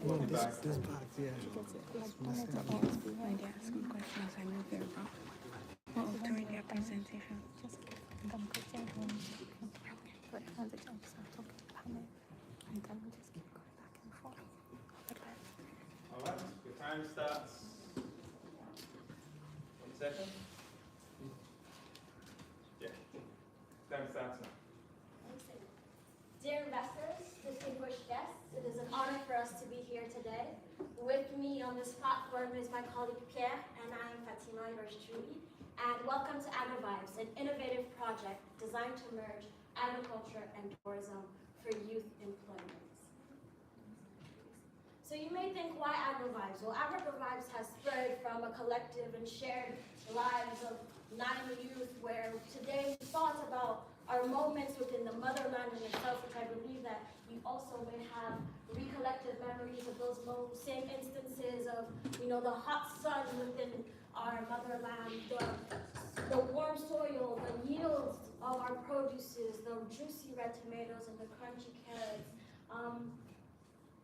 Well, this part, yeah. When they ask me questions, I know very well. During their presentation, just give them questions but as the jump starts talking panel, and then we just keep going back and forth. All right, the time starts. 1 second. Yeah, time starts now. Dear investors, distinguished guests, it is an honor for us to be here today. With me on this platform is my colleague Pierre, and I am Fatima Ibarshuri. And welcome to AgroVibes, an innovative project designed to merge agriculture and tourism for youth employment. So you may think, why AgroVibes? Well, AgroVibes has spread from a collective and shared lives of 9 youth, where today we thought about our moments within the motherland in itself, which I believe that you also may have recollective memories of those same instances of, the hot sun within our motherland, the warm soil, the yields of our produces, the juicy red tomatoes and the crunchy carrots.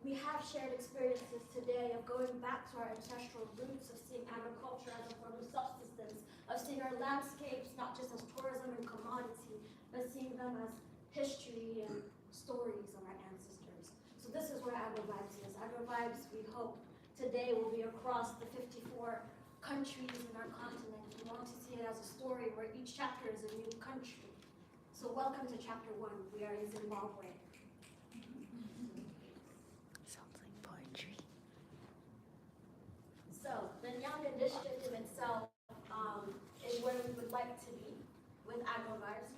We have shared experiences today of going back to our ancestral roots, of seeing agriculture as a form of subsistence, of seeing our landscapes not just as tourism and commodity, but seeing them as history and stories of our ancestors. So this is where AgroVibes is. AgroVibes, we hope, today will be across the 54 countries in our continent. We want to see it as a story where each chapter is a new country. So welcome to chapter 1. We are in Zimbabwe. Sounds like poetry. So the Nyanga district in itself is where we would like to be with AgroVibes.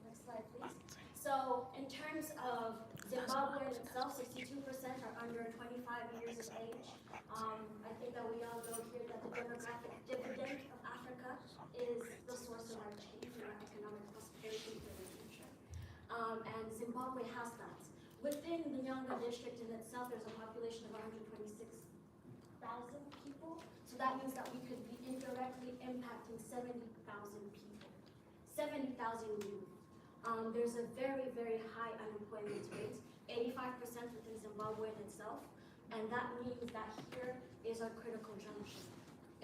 Next slide, please. So in terms of Zimbabwe in itself, 62% are under 25 years age. I think that we all know here that the demographic dividend of Africa is the source of our change and our economic prosperity for the future. And Zimbabwe has that. Within the Nyanga district in itself, there's a population of 126,000 people. So that means that we could be indirectly impacting 70,000 people, 70,000 youth. There's a very, very high unemployment rate, 85% within Zimbabwe in itself. And that means that here is our critical junction.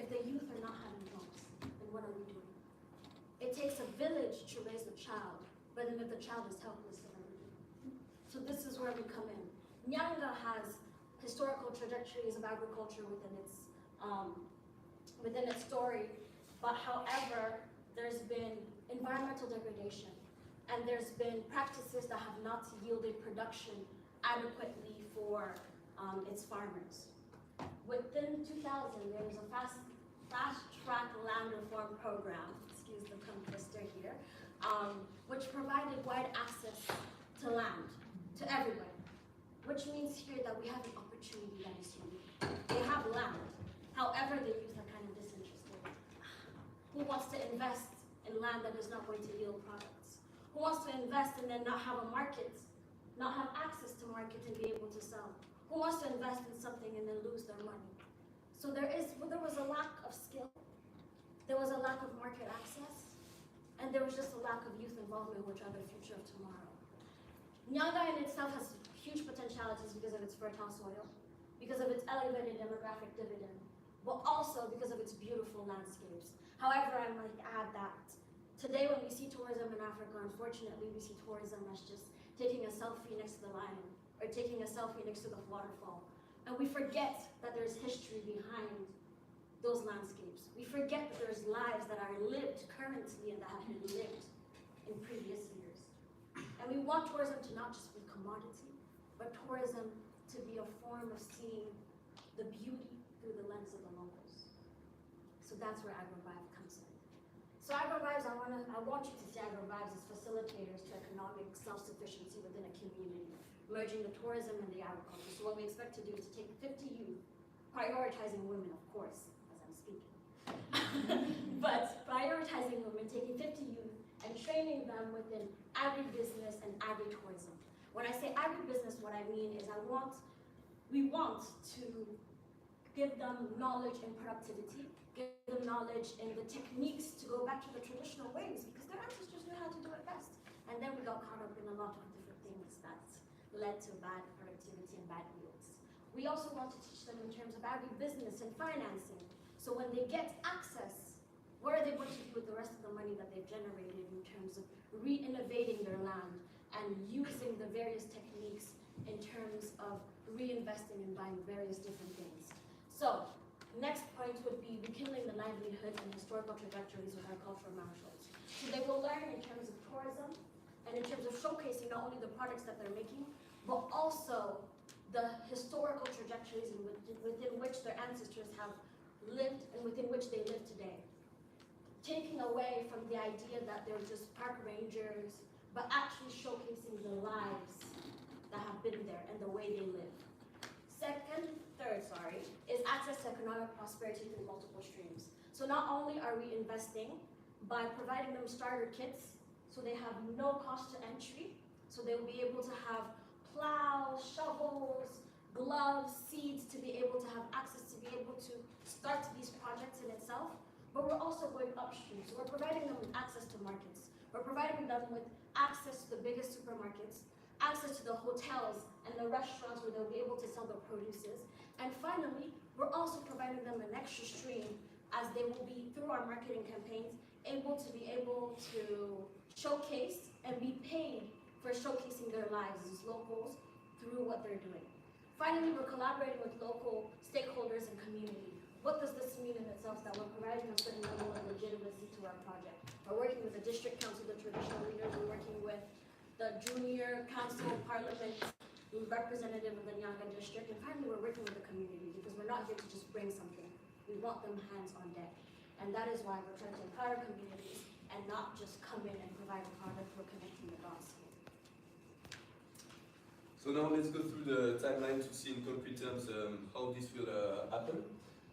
If the youth are not having jobs, then what are we doing? It takes a village to raise a child, but then if the child is helpless, then what are we doing? So this is where we come in. Nyanga has historical trajectories of agriculture within its story, but however, there's been environmental degradation, and there's been practices that have not yielded production adequately for its farmers. Within 2000, there was a fast-track land reform program, excuse the tongue twister here, which provided wide access to land, to everybody, which means here that we have an opportunity that is unique. They have land, however, the youth are kind of disinterested. Who wants to invest in land that is not going to yield products? Who wants to invest and then not have a market, not have access to market and be able to sell? Who wants to invest in something and then lose their money? So there was a lack of skill, there was a lack of market access, and there was just a lack of youth involvement, which are the future of tomorrow. Nyanga in itself has huge potentialities because of its fertile soil, because of its elevated demographic dividend, but also because of its beautiful landscapes. However, I might add that today when we see tourism in Africa, unfortunately, we see tourism as just taking a selfie next to the lion, or taking a selfie next to the waterfall. And we forget that there's history behind those landscapes. We forget that there's lives that are lived currently and that have been lived in previous years. And we want tourism to not just be commodity, but tourism to be a form of seeing the beauty through the lens of the locals. So that's where AgriVive comes in. So AgriVives, I want you to see AgriVives as facilitators to economic self-sufficiency within a community, merging the tourism and the agriculture. So what we expect to do is to take 50 youth, prioritizing women, of course, as I'm speaking, but prioritizing women, taking 50 youth and training them within agribusiness and agritourism. When I say agribusiness, what I mean is we want to give them knowledge in productivity, give them knowledge in the techniques to go back to the traditional ways, because their ancestors knew how to do it best. And then we got caught up in a lot of different things that led to bad productivity and bad yields. We also want to teach them in terms of agribusiness and financing. So when they get access, what are they going to do with the rest of the money that they've generated in terms of re-innovating their land and using the various techniques in terms of reinvesting and buying various different things. So, next point would be rekindling the livelihood and historical trajectories with our cultural marshals. So they will learn in terms of tourism and in terms of showcasing not only the products that they're making, but also the historical trajectories within which their ancestors have lived and within which they live today. Taking away from the idea that they're just park rangers, but actually showcasing the lives that have been there and the way they live. Third, is access to economic prosperity through multiple streams. So not only are we investing by providing them starter kits, so they have no cost to entry, so they will be able to have plows, shovels, gloves, seeds to be able to have access to be able to start these projects in itself. But we're also going upstream, so we're providing them with access to markets. We're providing them with access to the biggest supermarkets, access to the hotels and the restaurants where they'll be able to sell their produces. And finally, we're also providing them an extra stream as they will be, through our marketing campaigns, able to showcase and be paid for showcasing their lives as locals through what they're doing. Finally, we're collaborating with local stakeholders and community. What does this mean in itself? That we're providing a certain level of legitimacy to our project. We're working with the district council, the traditional leaders, we're working with the junior council, parliament, representative of the Nyanga district, and finally we're working with the community because we're not here to just bring something. We want them hands on deck. And that is why we're trying to empower communities and not just come in and provide a product, we're connecting the dots here. So now let's go through the timeline to see in concrete terms how this will happen.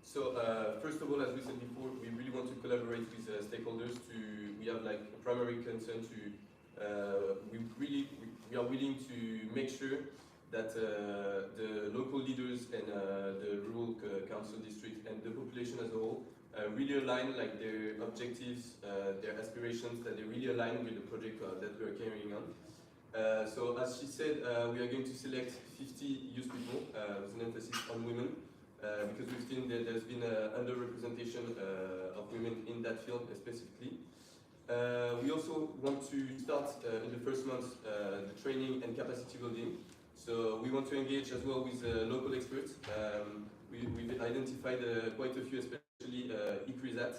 So first of all, as we said before, we really want to collaborate with stakeholders. We have like a primary concern to we are willing to make sure that the local leaders and the rural council district and the population as a whole really align like their objectives, their aspirations, that they really align with the project that we are carrying on. So as she said, we are going to select 50 youth people with an emphasis on women because we've seen that there's been an underrepresentation of women in that field specifically. We also want to start in the first month the training and capacity building. So we want to engage as well with local experts. We've identified quite a few, especially ICRISAT,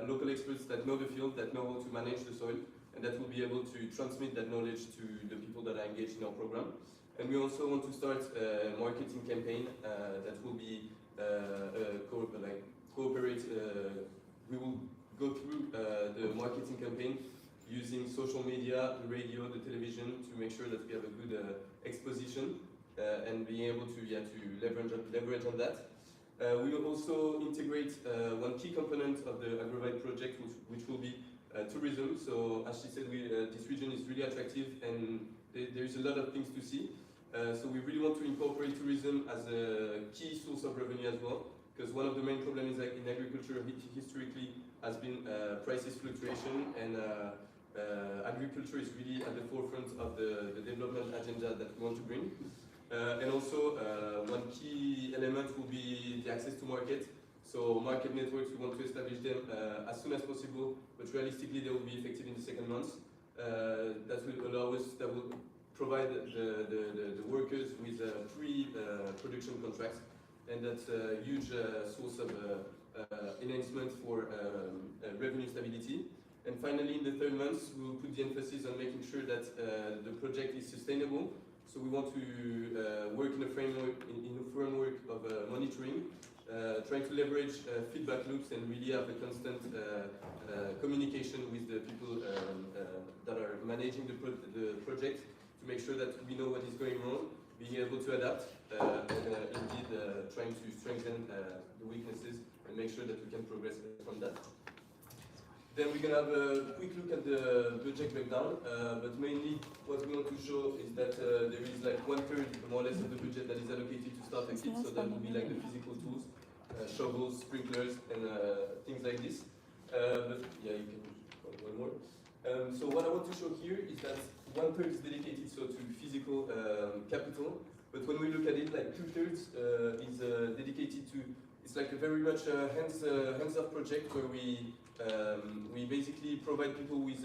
local experts that know the field, that know how to manage the soil, and that will be able to transmit that knowledge to the people that are engaged in our program. And we also want to start a marketing campaign that will be cooperate. We will go through the marketing campaign using social media, the radio, the television to make sure that we have a good exposition and being able to leverage on that. We will also integrate one key component of the AgroVite project, which will be tourism. So as she said, this region is really attractive and there is a lot of things to see. So we really want to incorporate tourism as a key source of revenue as well, because one of the main problems in agriculture historically has been prices fluctuation, and agriculture is really at the forefront of the development agenda that we want to bring. And also one key element will be the access to market. So market networks, we want to establish them as soon as possible, but realistically they will be effective in the second month. That will allow us, that will provide the workers with pre-production contracts, and that's a huge source of enhancement for revenue stability. And finally, in the third month, we will put the emphasis on making sure that the project is sustainable. So we want to work in a framework of monitoring, trying to leverage feedback loops and really have a constant communication with the people that are managing the project to make sure that we know what is going wrong, being able to adapt, and indeed trying to strengthen the weaknesses and make sure that we can progress from that. Then we're going to have a quick look at the budget breakdown, but mainly what we want to show is that there is like 1/3 more or less of the budget that is allocated to start a kit, so that will be like the physical tools, shovels, sprinklers, and things like this. But yeah, you can go one more. So what I want to show here is that 1/3 is dedicated to physical capital, but when we look at it, like 2/3 is dedicated to, it's like a very much hands-off project where we basically provide people with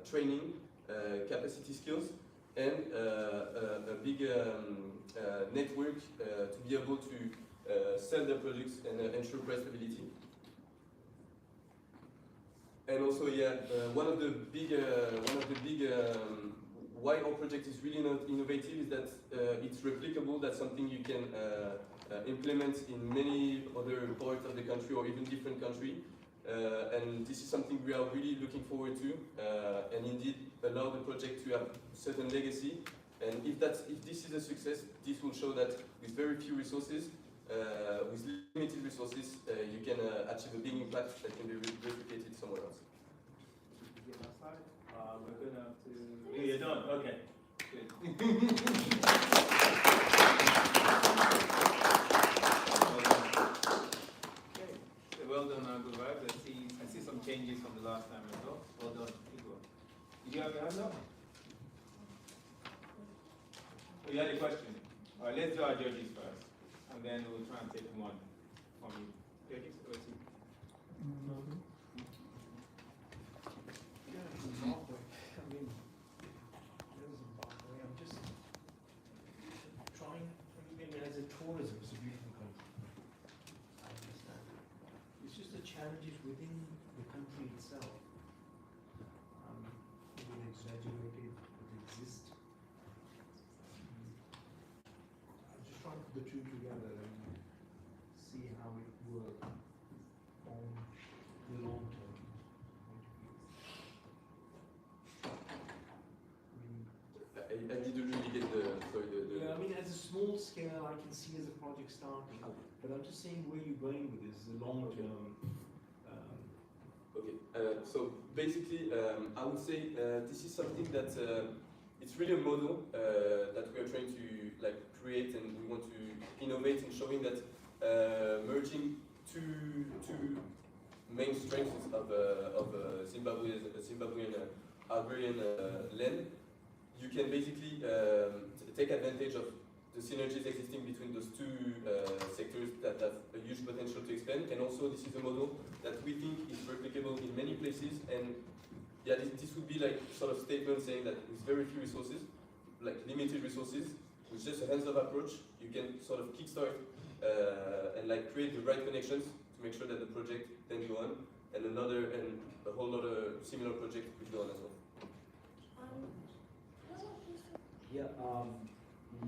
training, capacity skills, and a big network to be able to sell their products and ensure price stability. And also, yeah, one of the big why our project is really innovative is that it's replicable. That's something you can implement in many other parts of the country or even different countries. And this is something we are really looking forward to, and indeed allow the project to have certain legacy. And if this is a success, this will show that with very few resources, with limited resources, you can achieve a big impact that can be replicated somewhere else. We're gonna have to. Yeah, you're done. Okay. Good. Well done, good vibes. I see some changes from the last time as well. Well done. Good work. Did you have your hand up? Oh, you had a question. All right, let's do our judges first, and then we'll try and take one from you. Judges, over to you. Tourism is a beautiful country. I understand. It's just the challenges within the country itself. Maybe exaggerated, but exist. I'm just trying to put the two together and see how it works on the long term point of view. I didn't really get small scale, I can see as a project starting, but I'm just saying where you're going with this, the long term. Okay, so basically, I would say this is something that it's really a model that we are trying to create, and we want to innovate in showing that merging two main strengths of Zimbabwean agrarian land, you can basically take advantage of the synergies existing between those two sectors that have a huge potential to expand. And also, this is a model that we think is replicable in many places. And yeah, this would be like sort of statement saying that with very few resources, like limited resources, with just a hands-off approach, you can sort of kickstart and create the right connections to make sure that the project then go on, and a whole other similar project could go on as well. Yeah,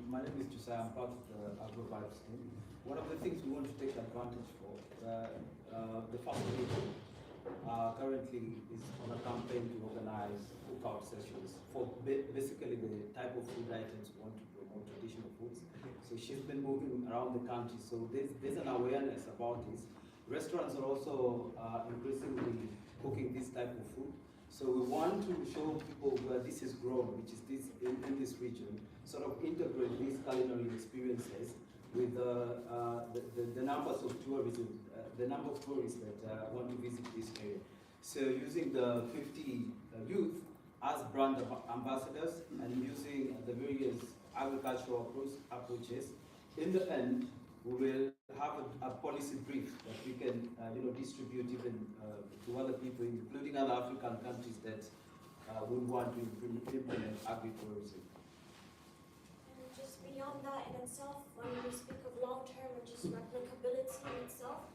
my name is Josiah. I'm part of the AgroVibes team. One of the things we want to take advantage for, the first region currently is on a campaign to organize cookout sessions for basically the type of food items we want to promote, traditional foods. So she's been moving around the country, so there's an awareness about this. Restaurants are also increasingly cooking this type of food. So we want to show people where this is grown, which is in this region, sort of integrate these culinary experiences with the numbers of tourism, the number of tourists that want to visit this area. So using the 50 youth as brand ambassadors and using the various agricultural approaches, in the end, we will have a policy brief that we can distribute even to other people, including other African countries that would want to implement agritourism. And just beyond that in itself, when we speak of long-term and just replicability in itself,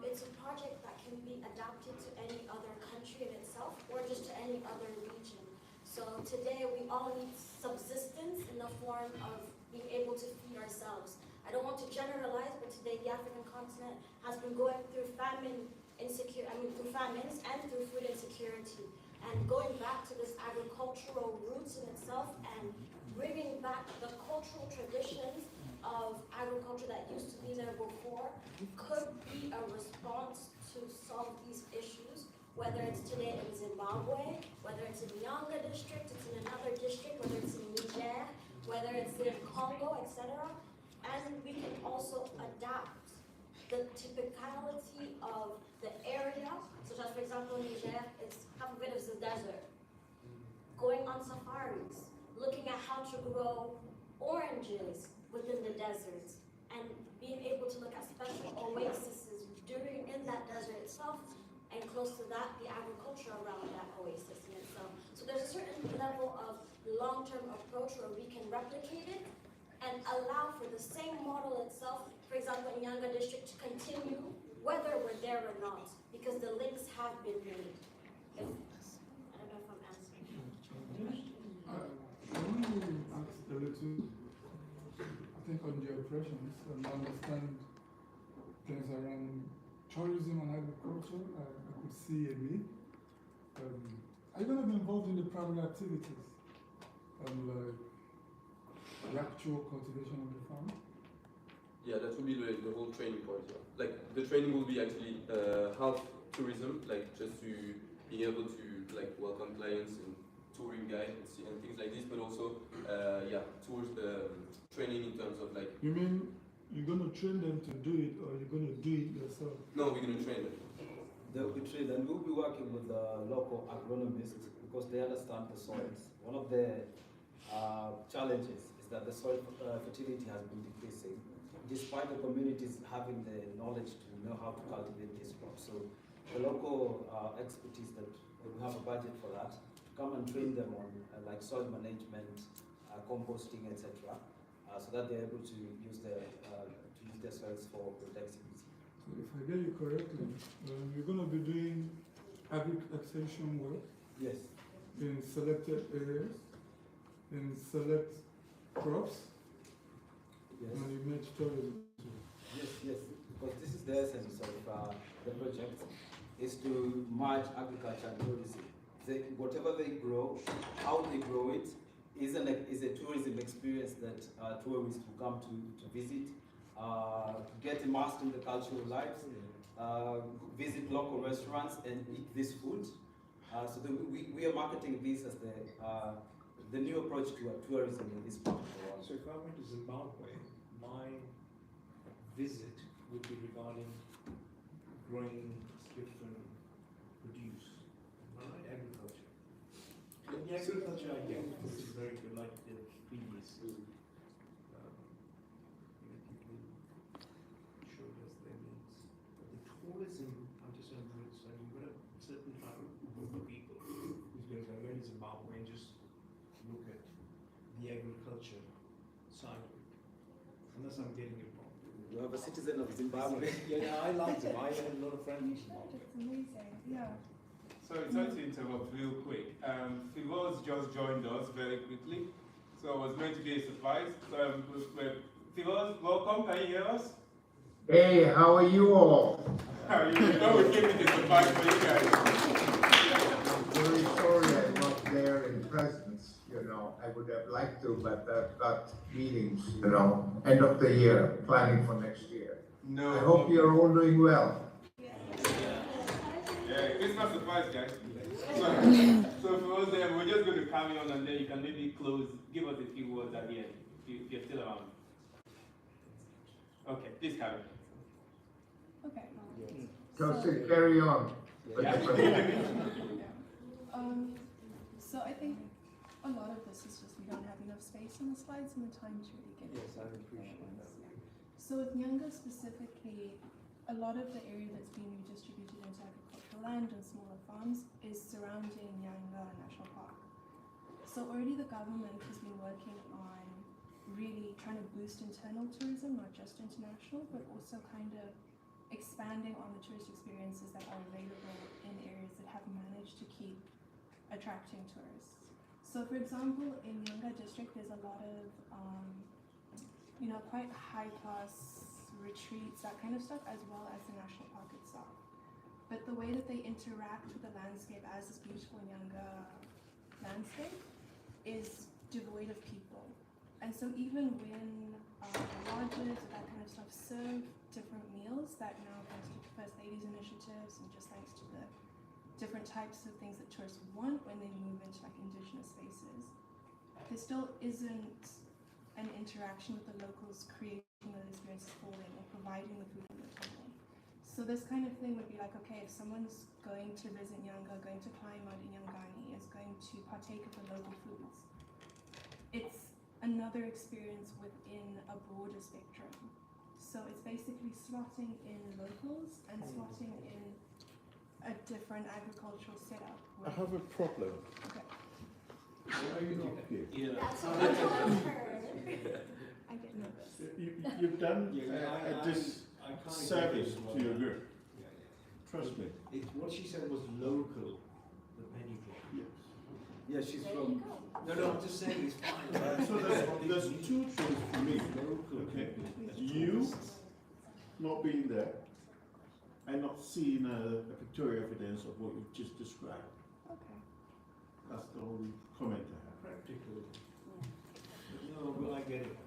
it's a project that can be adapted to any other country in itself or just to any other region. So today we all need subsistence in the form of being able to feed ourselves. I don't want to generalize, but today the African continent has been going through famines and through food insecurity. And going back to this agricultural roots in itself and bringing back the cultural traditions of agriculture that used to be there before could be a response to solve these issues, whether it's today in Zimbabwe, whether it's in Nyanga district, it's in another district, whether it's in Niger, whether it's in Congo, etc. And we can also adapt the typicality of the area, such as, for example, in Niger, it's half of it is the desert. Going on safaris, looking at how to grow oranges within the deserts, and being able to look at special oases in that desert itself, and close to that, the agriculture around that oasis in itself. So there's a certain level of long-term approach where we can replicate it and allow for the same model itself, for example, in Nyanga district, to continue whether we're there or not, because the links have been made. I don't know if I'm answering. I want to ask a little, I think, on the operations and understand things around tourism and agriculture. I could see a link. Are you going to be involved in the private activities? Like the actual cultivation of the farm? Yeah, that will be the whole training part. Yeah. Like the training will be actually half tourism, like just to be able to welcome clients and touring guides and things like this, but also tours training in terms of like. You mean you're going to train them to do it, or you're going to do it yourself? No, we're going to train them. They'll be trained, and we'll be working with the local agronomists because they understand the soils. One of the challenges is that the soil fertility has been decreasing, despite the communities having the knowledge to know how to cultivate these crops. So the local expertise that we have a budget for that, to come and train them on like soil management, composting, etc., so that they're able to use their soils for productivity. So if I get you correctly, you're going to be doing agric extension work. Yes. In selected areas, in select crops. Yes. And you made tourism. Yes, because this is the essence of the project, is to merge agriculture and tourism. Whatever they grow, how they grow it, is a tourism experience that tourists will come to visit, to get immersed in the cultural lives, visit local restaurants and eat this food. So we are marketing this as the new approach to tourism in this part of the world. So if I went to Zimbabwe, my visit would be regarding growing different produce, right? Agriculture. The agriculture I get is very good, like the previous people showed us their needs. But the tourism, I'm just saying, so you've got a certain type of group of people who's going to go to Zimbabwe and just look at the agriculture side of it. Unless I'm getting it wrong. You have a citizen of Zimbabwe. Yeah, I like them. I have a lot of friends in Zimbabwe. It's amazing, yeah. Sorry to interrupt real quick. Firoz just joined us very quickly, so it was going to be a surprise. So, Firoz, welcome. Can you hear us? Hey, how are you all? How are you? You know we came with a surprise for you guys. I'm very sorry I'm not there in presence. I would have liked to, but I've got meetings, end of the year, planning for next year. No. I hope you're all doing well. Yeah, Christmas surprise, guys. So for us, we're just going to carry on, and then you can maybe give us a few words at the end, if you're still around. Okay, please carry on. Okay. So carry on. Yeah. So I think a lot of this is just we don't have enough space on the slides and the time to really get Yes, I appreciate that. So with Nyanga specifically, a lot of the area that's being redistributed into agricultural land and smaller farms is surrounding Nyanga National Park. So already the government has been working on really trying to boost internal tourism, not just international, but also kind of expanding on the tourist experiences that are available in areas that have managed to keep attracting tourists. So for example, in Nyanga district, there's a lot of, quite high class retreats, that kind of stuff, as well as the national park itself. But the way that they interact with the landscape as this beautiful Nyanga landscape is devoid of people. And so even when lodges or that kind of stuff serve different meals that now thanks to First Ladies initiatives and just thanks to the different types of things that tourists want when they move into indigenous spaces, there still isn't an interaction with the locals creating those experiences for them or providing the food on the table. So this kind of thing would be like, okay, if someone's going to visit Nyanga, going to climb Mount Nyangani, is going to partake of the local foods, it's another experience within a broader spectrum. So it's basically slotting in locals and slotting in a different agricultural setup. I have a problem. Okay. Why are you not here? Yeah. That's what I I get nervous. You've done a disservice to your group. Trust me. What she said was local, the penny club. Yes. Yeah, she's from. No, I'm just saying it's fine. So there's two things for me. Okay. You not being there and not seeing a pictorial evidence of what you just described. Okay. That's the only comment I have. Practical. No, but I get it.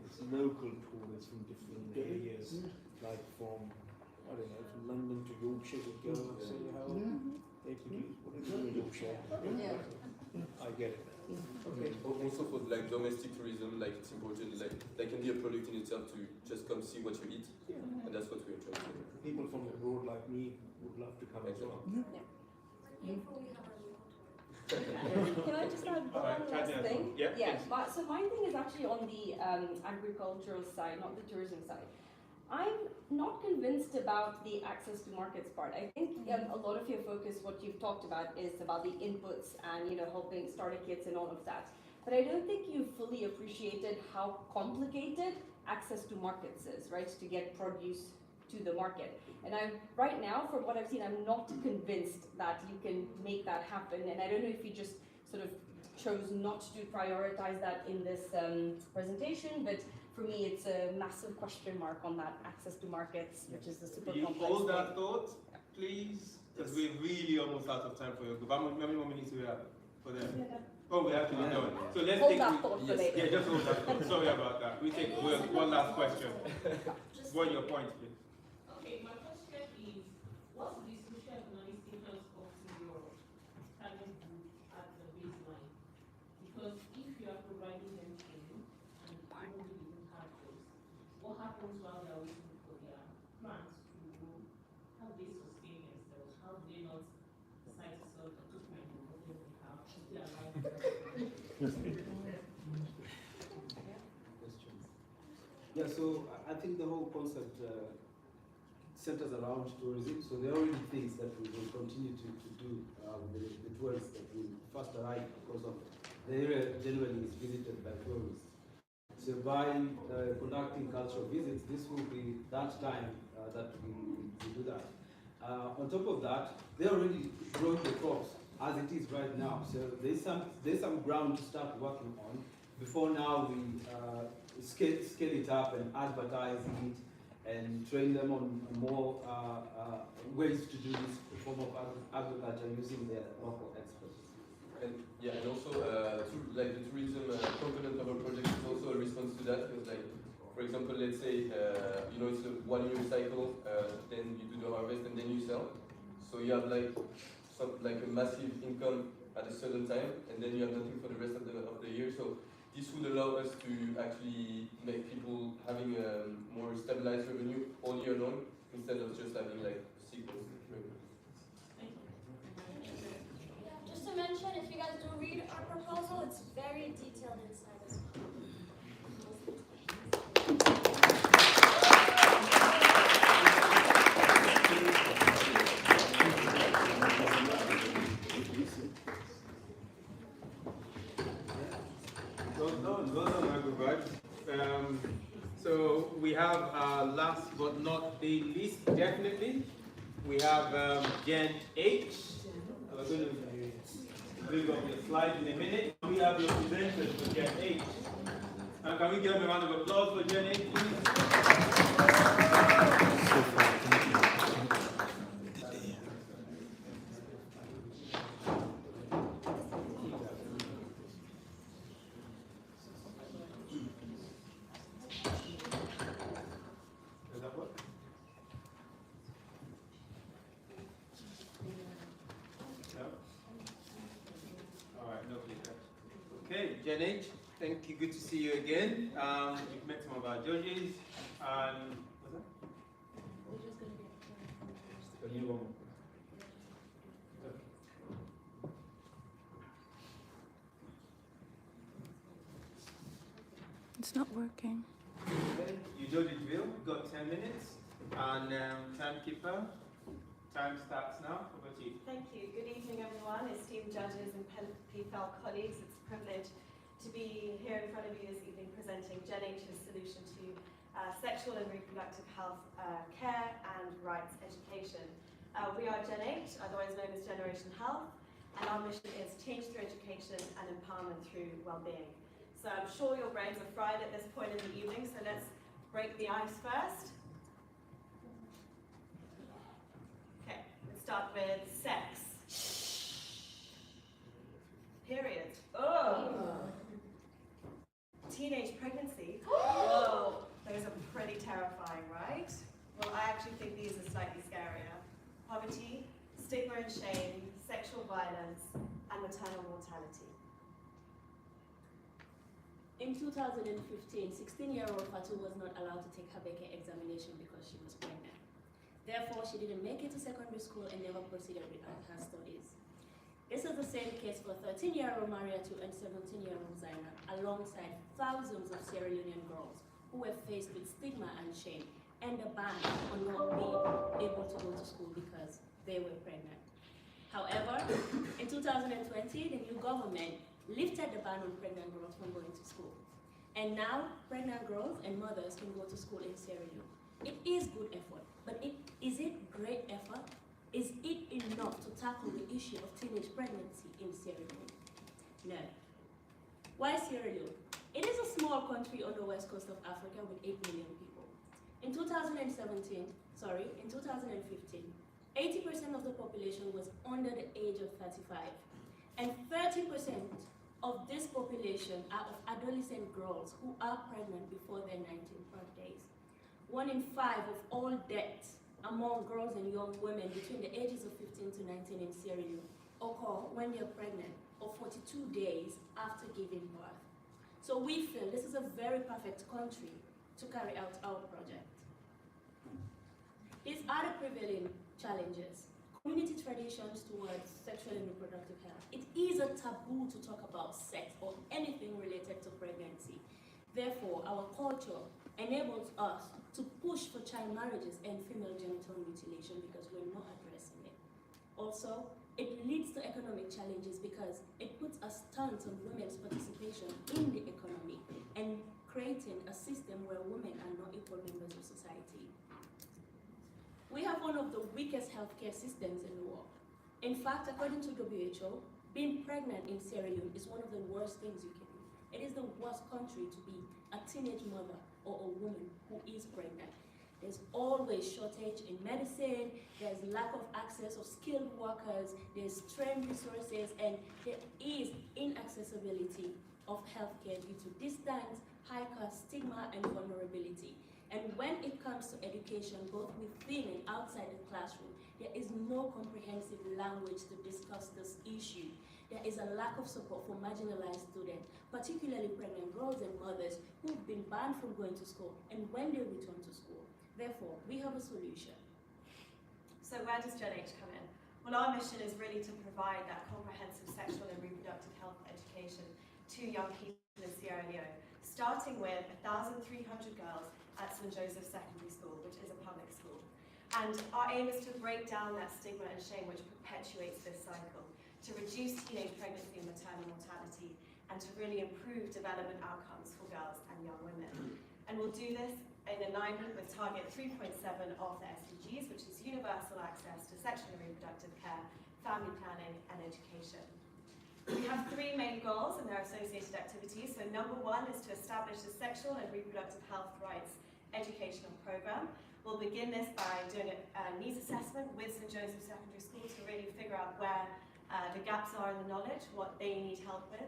It's local tourists from different areas, like from, I don't know, from London to Yorkshire would go and see how they produce what they do in Yorkshire. I get it. Okay. Also for domestic tourism, it's important, that can be a product in itself to just come see what you eat, and that's what we're trying to do. People from abroad like me would love to come as well. Can I just add one last thing? Yeah. So my thing is actually on the agricultural side, not the tourism side. I'm not convinced about the access to markets part. I think a lot of your focus, what you've talked about, is about the inputs and helping starter kits and all of that. But I don't think you fully appreciated how complicated access to markets is, right? To get produce to the market. And right now, from what I've seen, I'm not convinced that you can make that happen. And I don't know if you just sort of chose not to prioritize that in this presentation, but for me, it's a massive question mark on that access to markets, which is a super complex thing. Hold that thought, please, because we're really almost out of time for your group. How many more minutes do we have? for them? Oh, we have to be done. So let's Hold take. that thought for later. Yeah, just hold that thought. Sorry about that. We take one last question. What are your points, please? Okay, my question is, what's the socio-economic status of your target group at the baseline? Because if you are providing them training and probably they don't have jobs, what happens while they are waiting for their plans to grow? How do they sustain themselves? How do they not decide to sell the equipment or whatever they have to stay alive? Yeah, so I think the whole concept centers around tourism. So there are already things that we will continue to do with the tourists that will first arrive because of the area generally is visited by tourists. So by conducting cultural visits, this will be that time that we do that. On top of that, they're already growing the crops as it is right now. So there's some ground to start working on before now we scale it up and advertise it and train them on more ways to do this form of agriculture using their local experts. And yeah, and also like the tourism component of a project is also a response to that, because like, for example, let's say you know, it's a 1 year cycle, then you do the harvest and then you sell. So you have like a massive income at a certain time, and then you have nothing for the rest of the year. So this would allow us to actually make people having a more stabilized revenue all year long, instead of just having like cycles. Just to mention, if you guys do read our proposal, it's very detailed inside as well. Well done, Agrobite. So we have last but not the least, definitely, we have Gen H. We're going to bring up your slides in a minute. We have your presenters for Gen H. And can we give them a round of applause for Gen H, please? Does that work? No? All right, no feedback. Okay, Gen H, thank you. Good to see you again. We've met some of our judges, and what's that? A new one. It's not working. Okay, you judges will. We've got 10 minutes, and timekeeper. Time starts now. Over to you. Thank you. Good evening, everyone. Esteemed judges and PFL colleagues, it's a privilege to be here in front of you this evening presenting Gen H's solution to sexual and reproductive health care and rights education. We are Gen H, otherwise known as Generation Health, and our mission is change through education and empowerment through well-being. So I'm sure your brains are fried at this point in the evening, so let's break the ice first. Okay, let's start with sex. Period. Oh. Teenage pregnancy. Whoa, those are pretty terrifying, right? Well, I actually think these are slightly scarier. Poverty, stigma and shame, sexual violence, and maternal mortality. In 2015, 16-year-old Fatu was not allowed to take her Becca examination because she was pregnant. Therefore, she didn't make it to secondary school and never proceeded with her studies. This is the same case for 13-year-old Mariatu and 17-year-old Zainab, alongside thousands of Sierra Leonean girls who were faced with stigma and shame and a ban on not being able to go to school because they were pregnant. However, in 2020, the new government lifted the ban on pregnant girls from going to school. And now, pregnant girls and mothers can go to school in Sierra Leone. It is good effort, but is it great effort? Is it enough to tackle the issue of teenage pregnancy in Sierra Leone? No. Why Sierra Leone? It is a small country on the west coast of Africa with 8 million people. In 2015, 80% of the population was under the age of 35. And 30% of this population are of adolescent girls who are pregnant before their 19th birthdays. 1 in 5 of all deaths among girls and young women between the ages of 15 to 19 in Sierra Leone occur when they're pregnant or 42 days after giving birth. So we feel this is a very perfect country to carry out our project. These are the prevailing challenges. Community traditions towards sexual and reproductive health. It is a taboo to talk about sex or anything related to pregnancy. Therefore, our culture enables us to push for child marriages and female genital mutilation because we're not addressing it. Also, it leads to economic challenges because it puts a stunt on women's participation in the economy and creating a system where women are not equal members of society. We have one of the weakest healthcare systems in the world. In fact, according to WHO, being pregnant in Sierra Leone is one of the worst things you can do. It is the worst country to be a teenage mother or a woman who is pregnant. There's always shortage in medicine, there's lack of access of skilled workers, there's strained resources, and there is inaccessibility of healthcare due to distance, high cost, stigma, and vulnerability. And when it comes to education, both within and outside the classroom, there is no comprehensive language to discuss this issue. There is a lack of support for marginalized students, particularly pregnant girls and mothers who've been banned from going to school and when they return to school. Therefore, we have a solution. So where does GenH come in? Well, our mission is really to provide that comprehensive sexual and reproductive health education to young people in Sierra Leone, starting with 1,300 girls at St. Joseph's Secondary School, which is a public school. And our aim is to break down that stigma and shame which perpetuates this cycle, to reduce teenage pregnancy and maternal mortality, and to really improve development outcomes for girls and young women. And we'll do this in alignment with target 3.7 of the SDGs, which is universal access to sexual and reproductive care, family planning, and education. We have 3 main goals and their associated activities. So number 1 is to establish a sexual and reproductive health rights educational program. We'll begin this by doing a needs assessment with St. Joseph's Secondary School to really figure out where the gaps are in the knowledge, what they need help with,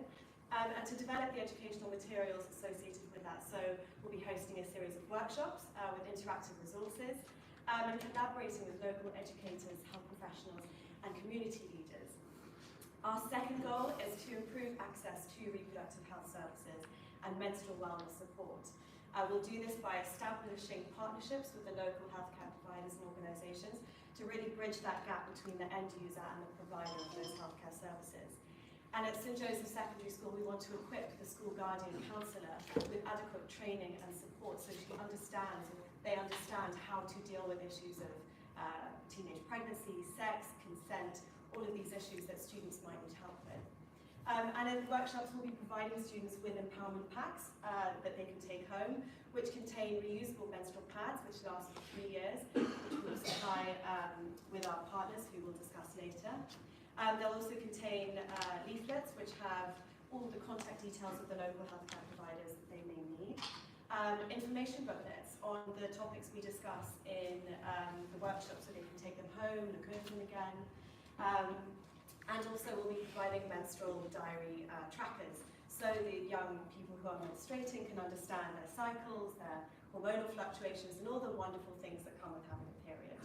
and to develop the educational materials associated with that. So we'll be hosting a series of workshops with interactive resources and collaborating with local educators, health professionals, and community leaders. Our second goal is to improve access to reproductive health services and menstrual wellness support. We'll do this by establishing partnerships with the local healthcare providers and organisations to really bridge that gap between the end user and the provider of those healthcare services. And at St. Joseph's Secondary School, we want to equip the school guardian counsellor with adequate training and support so they understand how to deal with issues of teenage pregnancy, sex, consent, all of these issues that students might need help with. And in the workshops, we'll be providing students with empowerment packs that they can take home, which contain reusable menstrual pads, which last for 3 years, which we'll supply with our partners, who we'll discuss later. They'll also contain leaflets, which have all the contact details of the local healthcare providers that they may need. Information booklets on the topics we discuss in the workshop so they can take them home, look over them again. And also we'll be providing menstrual diary trackers so the young people who are menstruating can understand their cycles, their hormonal fluctuations, and all the wonderful things that come with having a period.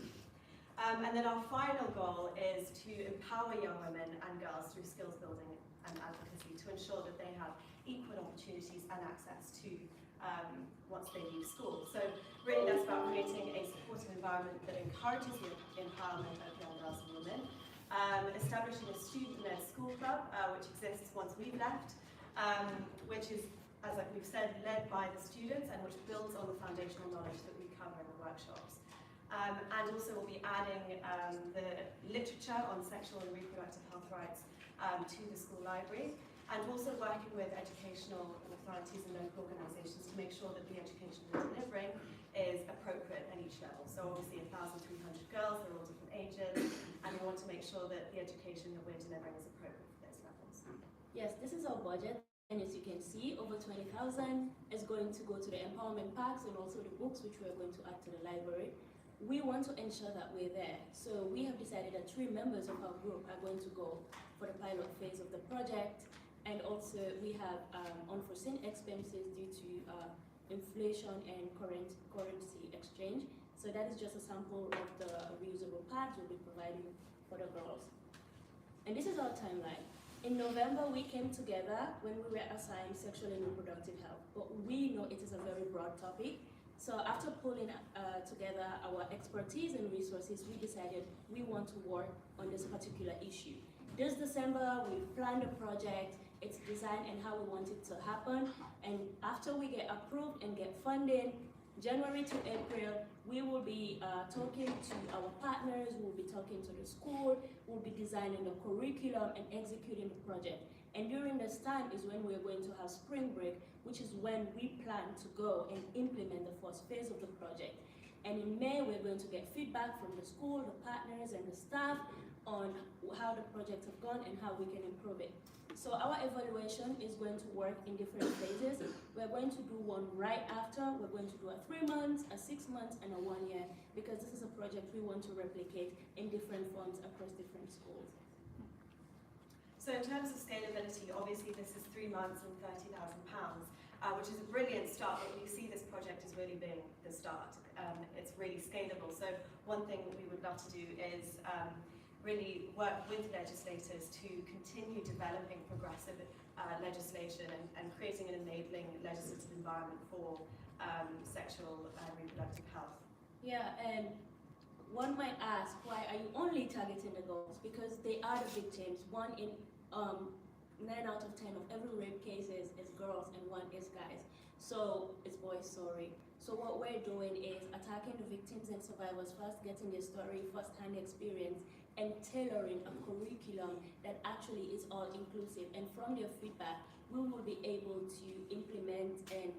And then our final goal is to empower young women and girls through skills building and advocacy to ensure that they have equal opportunities and access to once they leave school. So really that's about creating a supportive environment that encourages the empowerment of young girls and women, establishing a student-led school club, which exists once we've left, which is, as we've said, led by the students and which builds on the foundational knowledge that we cover in the workshops. And also we'll be adding the literature on sexual and reproductive health rights to the school library, and also working with educational authorities and local organisations to make sure that the education we're delivering is appropriate at each level. So obviously 1,300 girls, they're all different ages, and we want to make sure that the education that we're delivering is appropriate for those levels. Yes, this is our budget, and as you can see, over 20,000 is going to go to the empowerment packs and also the books which we are going to add to the library. we want to ensure that we're there. So we have decided that 3 members of our group are going to go for the pilot phase of the project. And also we have unforeseen expenses due to inflation and currency exchange. So that is just a sample of the reusable pads we'll be providing for the girls. And this is our timeline. In November, we came together when we were assigned sexual and reproductive health, but we know it is a very broad topic. So after pulling together our expertise and resources, we decided we want to work on this particular issue. This December, we planned a project, its design and how we want it to happen. And after we get approved and get funding, January to April, we will be talking to our partners, we'll be talking to the school, we'll be designing the curriculum and executing the project. And during this time is when we're going to have spring break, which is when we plan to go and implement the first phase of the project. And in May, we're going to get feedback from the school, the partners, and the staff on how the projects have gone and how we can improve it. So our evaluation is going to work in different phases. We're going to do one right after. We're going to do a 3 months, a 6 months, and a 1 year, because this is a project we want to replicate in different forms across different schools. So in terms of scalability, obviously this is 3 months and £30,000, which is a brilliant start, but we see this project as really being the start. It's really scalable. So one thing that we would love to do is really work with legislators to continue developing progressive legislation and creating an enabling legislative environment for sexual and reproductive health. Yeah, and one might ask, why are you only targeting the girls? Because they are the victims. 1 in 9 out of 10 of every rape cases is girls and 1 is guys. So it's boys, sorry. So what we're doing is attacking the victims and survivors first, getting their story, first-hand experience, and tailoring a curriculum that actually is all inclusive. And from their feedback, we will be able to implement and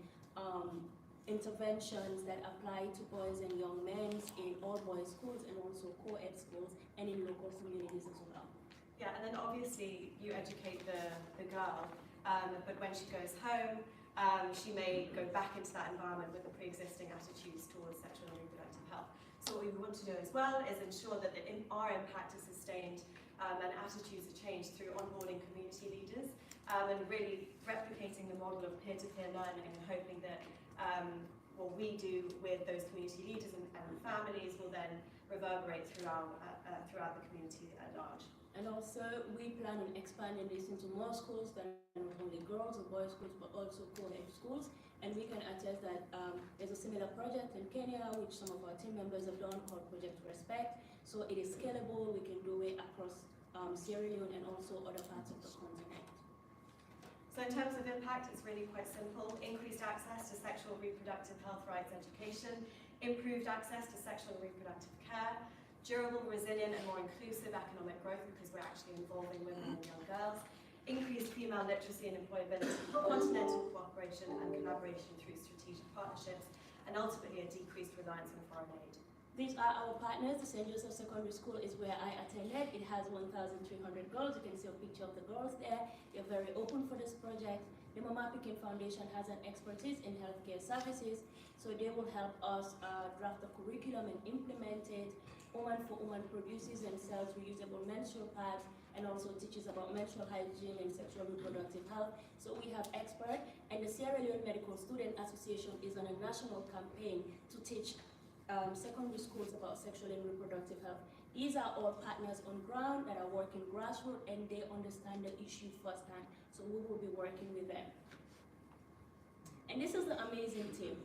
interventions that apply to boys and young men in all boys schools and also co-ed schools and in local communities as well. Yeah, and then obviously you educate the girl, but when she goes home, she may go back into that environment with the pre-existing attitudes towards sexual and reproductive health. So what we want to do as well is ensure that our impact is sustained and attitudes are changed through onboarding community leaders and really replicating the model of peer-to-peer learning and hoping that what we do with those community leaders and families will then reverberate throughout the community at large. And also, we plan on expanding this into more schools than not only girls or boys schools, but also co-ed schools. And we can attest that there's a similar project in Kenya, which some of our team members have done, called Project Respect. So it is scalable, we can do it across Sierra Leone and also other parts of the continent. So in terms of impact, it's really quite simple. Increased access to sexual and reproductive health rights education, improved access to sexual and reproductive care, durable, resilient and more inclusive economic growth because we're actually involving women and young girls, increased female literacy and employability, continental cooperation and collaboration through strategic partnerships, and ultimately a decreased reliance on foreign aid. These are our partners. The St. Joseph Secondary School is where I attended. It has 1,300 girls. You can see a picture of the girls there. They're very open for this project. The Mama Pikin Foundation has an expertise in healthcare services, so they will help us draft the curriculum and implement it. Woman for Woman produces and sells reusable menstrual pads and also teaches about menstrual hygiene and sexual reproductive health. So we have experts, and the Sierra Leone Medical Student Association is on a national campaign to teach secondary schools about sexual and reproductive health. These are all partners on ground that are working grassroots and they understand the issue firsthand. So we will be working with them. And this is the amazing team.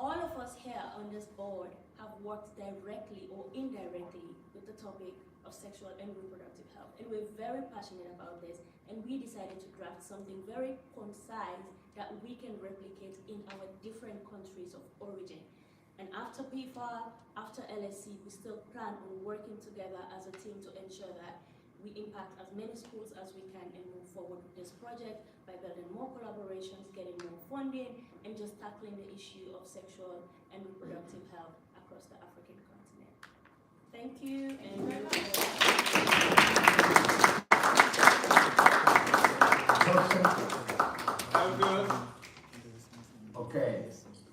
All of us here on this board have worked directly or indirectly with the topic of sexual and reproductive health. And we're very passionate about this. And we decided to draft something very concise that we can replicate in our different countries of origin. And after PFAR, after LSC, we still plan on working together as a team to ensure that we impact as many schools as we can and move forward with this project by building more collaborations, getting more funding, and just tackling the issue of sexual and reproductive health across the African continent. Thank you, and Okay.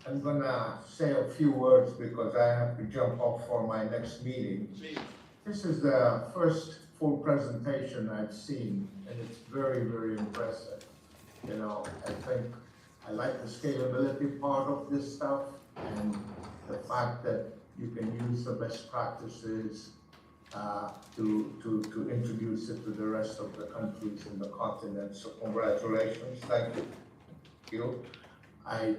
I'm gonna say a few words because I have to jump off for my next meeting. Please. This is the first full presentation I've seen, and it's very, very impressive. You know, I think I like the scalability part of this stuff and the fact that you can use the best practices to introduce it to the rest of the countries in the continent. So congratulations, thank you. I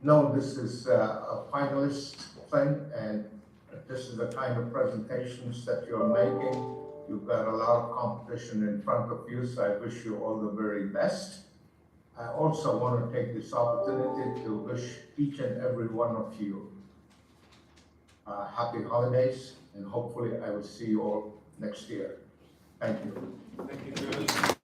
know this is a finalist thing, and this is the kind of presentations that you're making. You've got a lot of competition in front of you, so I wish you all the very best. I also want to take this opportunity to wish each and every one of you happy holidays, and hopefully I will see you all next year. Thank you. Thank you, Firoz.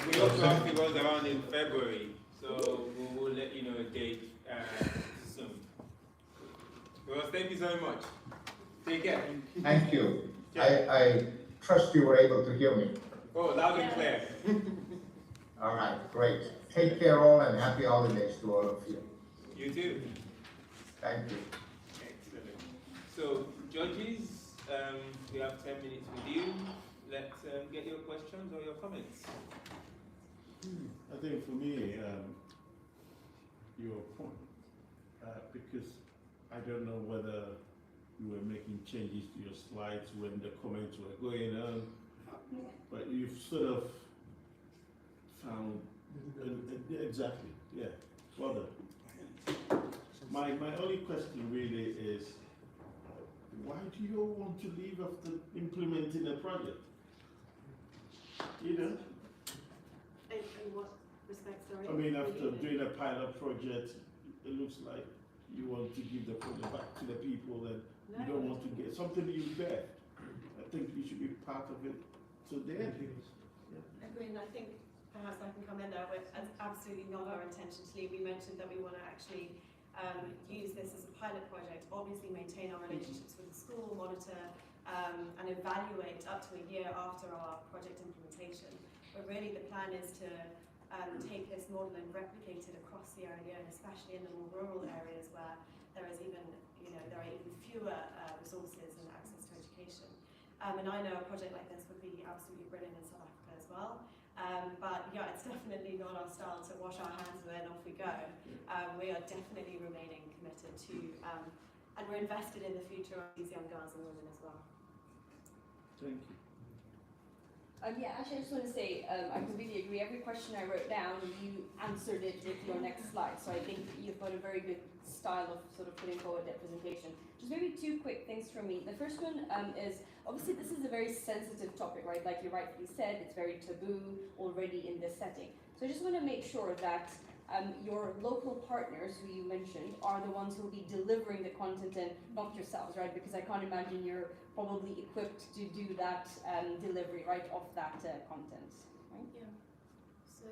We also have Firoz around in February, so we will let you know a date soon. Firoz, thank you so much. Take care. Thank you. I trust you were able to hear me. Oh, loud and clear. All right, great. Take care all, and happy holidays to all of you. You too. Thank you. Excellent. So, judges, we have 10 minutes with you. Let's get your questions or your comments. I think for me, your point, because I don't know whether you were making changes to your slides when the comments were going on, but you've sort of found, exactly, yeah, well done. My only question really is, why do you all want to leave after implementing a project? You know? In what respect, sorry? I mean, after doing a pilot project, it looks like you want to give the project back to the people and you don't want to get something you get. I think you should be part of it to the end. I mean, I think perhaps I can come in there with absolutely not our intention to leave. We mentioned that we want to actually use this as a pilot project, obviously maintain our relationships with the school, monitor and evaluate up to a year after our project implementation. But really the plan is to take this model and replicate it across Sierra Leone, especially in the more rural areas where there is even, there are even fewer resources and access to education. And I know a project like this would be absolutely brilliant in South Africa as well. But yeah, it's definitely not our style to wash our hands and then off we go. We are definitely remaining committed to, and we're invested in the future of these young girls and women as well. Thank you. Yeah, actually, I just want to say I completely agree. Every question I wrote down, you answered it with your next slide. So I think you've got a very good style of sort of putting forward that presentation. Just maybe two quick things from me. The first one is, obviously this is a very sensitive topic, right? Like you rightfully said, it's very taboo already in this setting. So I just want to make sure that your local partners, who you mentioned, are the ones who will be delivering the content and not yourselves, right? Because I can't imagine you're probably equipped to do that delivery, right, of that content, right? Yeah. So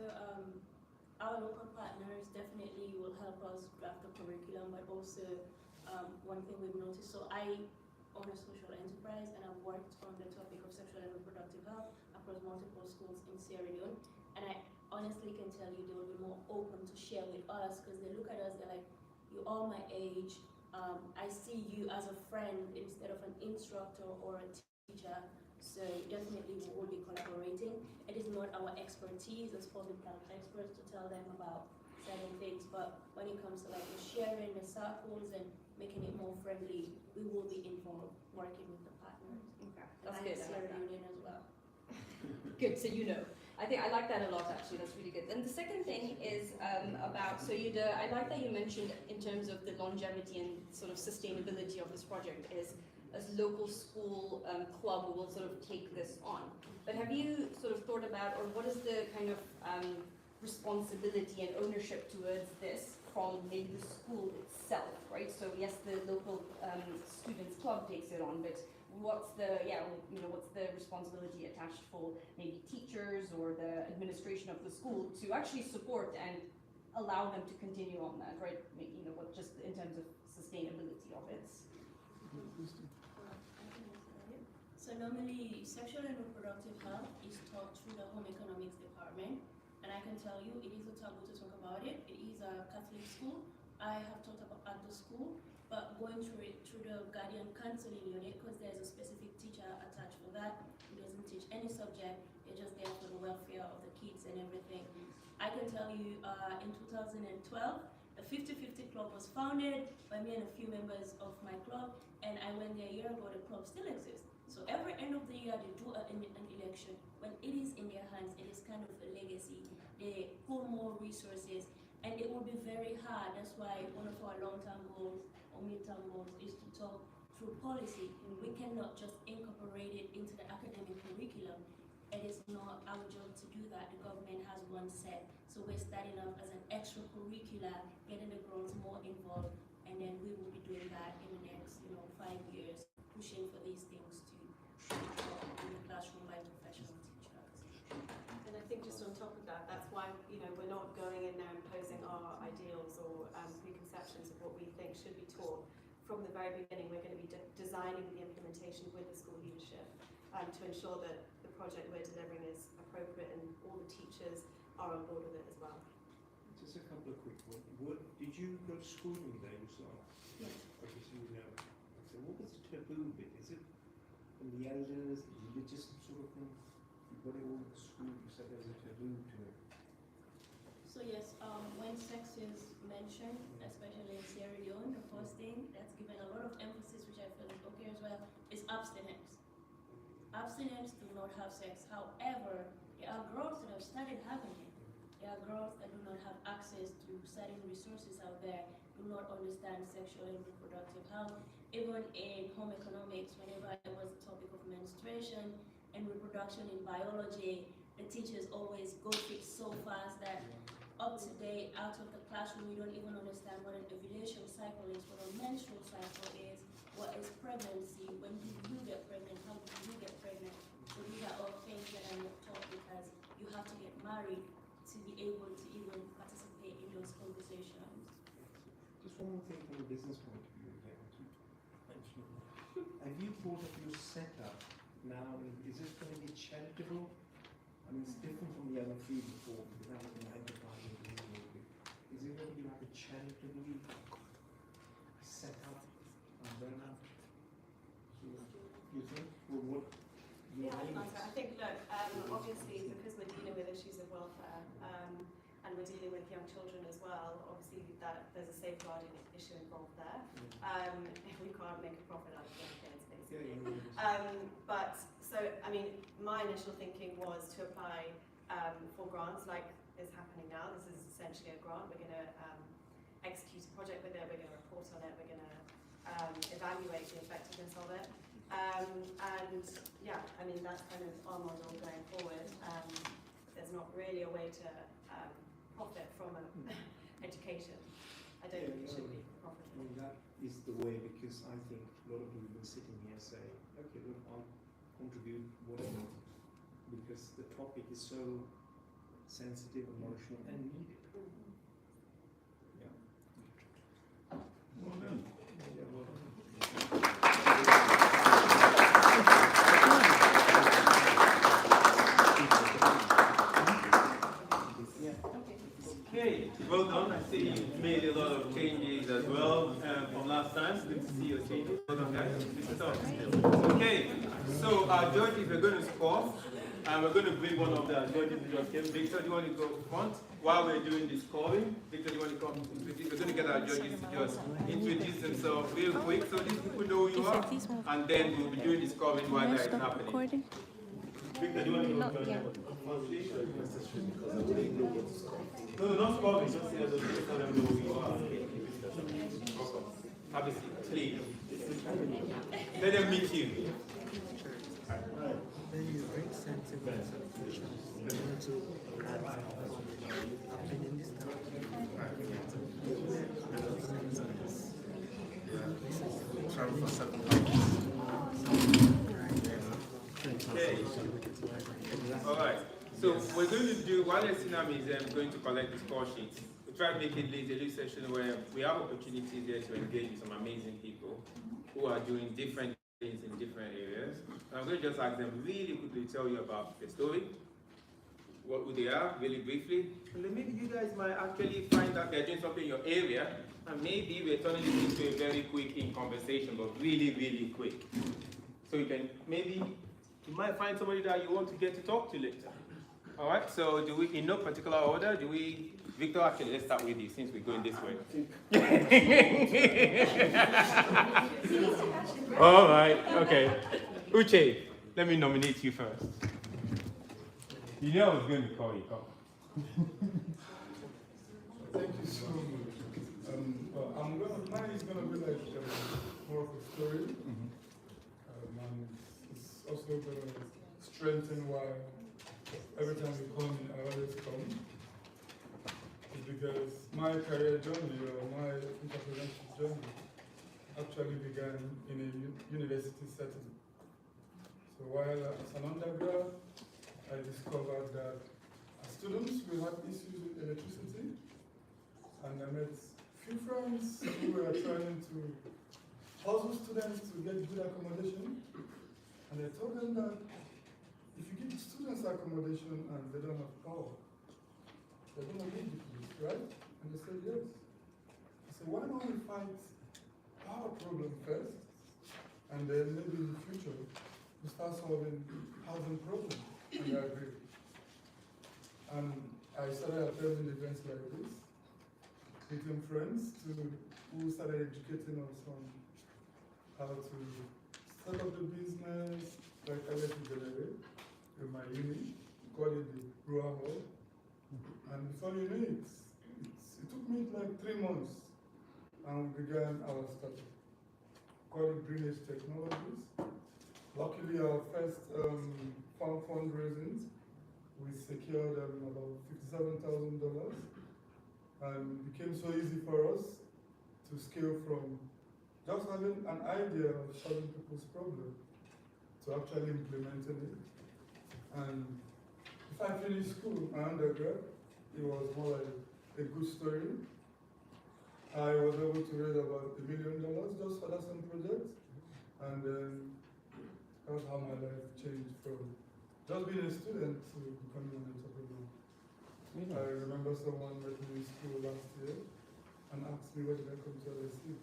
our local partners definitely will help us draft the curriculum, but also one thing we've noticed, so I own a social enterprise and I've worked on the topic of sexual and reproductive health across multiple schools in Sierra Leone, and I honestly can tell you they will be more open to share with us because they look at us, they're like, you're all my age, I see you as a friend instead of an instructor or a teacher, so definitely we will be collaborating. It is not our expertise as public health experts to tell them about certain things, but when it comes to like the sharing the circles and making it more friendly, we will be involved working with the partners. Okay, And that's I good. am Sierra Leone as well. Good, so you know. I think I like that a lot actually, that's really good. And the second thing is about, so I like that you mentioned in terms of the longevity and sort of sustainability of this project is as local school club will sort of take this on. But have you sort of thought about, or what is the kind of responsibility and ownership towards this from maybe the school itself, right? So yes, the local students club takes it on, but what's the what's the responsibility attached for maybe teachers or the administration of the school to actually support and allow them to continue on that, right? What just in terms of sustainability of it. So normally sexual and reproductive health is taught through the home economics department, and I can tell you it is a taboo to talk about it. It is a Catholic school. I have taught about at the school, but going through it through the guardian counseling unit, because there's a specific teacher attached for that who doesn't teach any subject. They're just there for the welfare of the kids and everything. I can tell you in 2012, the 50-50 Club was founded by me and a few members of my club, and I went there a year ago. The club still exists. So every end of the year they do an election. When it is in their hands, it is kind of a legacy. They pull more resources, and it will be very hard. That's why one of our long-term goals or mid-term goals is to talk through policy. We cannot just incorporate it into the academic curriculum. It is not our job to do that. The government has one set. So we're starting off as an extracurricular, getting the girls more involved, and then we will be doing that in the next 5 years, pushing for these things to in the classroom by professional teachers. And I think just on top of that, that's why we're not going in there imposing our ideals or preconceptions of what we think should be taught. From the very beginning, we're going to be designing the implementation with the school leadership to ensure that the project we're delivering is appropriate and all the teachers are on board with it as well. Just a couple of quick ones. Did you go to schooling there yourself? Yes. Okay, so you know. So what was the taboo bit? Is it from the elders, religious sort of thing? You got it all at school, you said there was a taboo to it. So yes, when sex is mentioned, especially in Sierra Leone, the first thing that's given a lot of emphasis, which I feel is okay as well, is abstinence. Abstinence do not have sex. However, there are girls that have started having it. There are girls that do not have access to certain resources out there, do not understand sexual and reproductive health. Even in home economics, whenever it was the topic of menstruation and reproduction in biology, the teachers always go through it so fast that up to date, out of the classroom, we don't even understand what an ovulation cycle is, what a menstrual cycle is, what is pregnancy, when do you get pregnant, how do you get pregnant. So these are all things that are not taught because you have to get married to be able to even participate in those conversations. Just one more thing from a business point of view again. Have you thought of your setup now? Is this going to be charitable? I mean, it's different from the other field before because that was an enterprising business. Is it going to be like a charitably set up umbrella? So, you think? Well, what? Yeah, I think, look, obviously, because we're dealing with issues of welfare and we're dealing with young children as well, obviously that there's a safeguarding issue involved there. We can't make a profit out of young kids, basically. But, so, I mean, my initial thinking was to apply for grants like is happening now. This is essentially a grant. We're going to execute a project with it, we're going to report on it, we're going to evaluate the effectiveness of it. And yeah, I mean, that's kind of our model going forward. There's not really a way to profit from education. I don't think it should be profitable. I mean, that is the way because I think a lot of people have been sitting here saying, okay, look, I'll contribute whatever because the topic is so sensitive, emotional, and needed. Yeah. Well done. Yeah, well done. Okay, well done. I see you made a lot of changes as well from last time. Good to see your changes. Well done, guys. Okay, so our judges are going to score. We're going to bring one of the judges who just came. Victor, do you want to go front while we're doing the scoring? Victor, do you want to come? We're going to get our judges to just introduce themselves real quick so these people know who you are. And then we'll be doing the scoring while that is happening. Victor, do you want to go front? No, not scoring. Just say let them know who you are. Have a seat, please. Let them meet you. Okay. All right. So we're going to do, while Sinam is going to collect the score sheets, we try to make it a little session where we have opportunities there to engage with some amazing people who are doing different things in different areas. I'm going to just ask them really quickly to tell you about the story, what would they are, really briefly. And then maybe you guys might actually find that they're doing something in your area, and maybe we're turning this into a very quick in conversation, but really, really quick. So you might find somebody that you want to get to talk to later. All right, so do we, in no particular order, Victor, actually, let's start with you since we're going this way. All right, okay. Uche, let me nominate you first. You know I was going to call you, come. Thank you so much. Mine is gonna be like more of a story. And it's also gonna strengthen why every time we come, I always come. It's because my career journey or my entrepreneurship journey actually began in a university setting. So while as an undergrad, I discovered that as students we had issues with electricity, and I met few friends who were trying to puzzle students to get good accommodation, and I told them that if you give students accommodation and they don't have power, they're going to leave the place, right? And they said yes. I said, why don't we fight our problem first, and then maybe in the future we start solving housing problems. And I agree. And I started attending events like this, meeting friends who started educating us on how to set up the business, like I left generate in my uni, called it the Brewer Hall. And before you know it took me like 3 months, and we began our startup, called it Greenage Technologies. Luckily, our first fundraising, we secured about $57,000, and it became so easy for us to scale from just having an idea of solving people's problem to actually implementing it. And if I finished school, my undergrad, it was more like a good story. I was able to raise about $1 million just for that same project, and then that's how my life changed from just being a student to becoming an entrepreneur. I remember someone met me in school last year and asked me why did I come to LSE.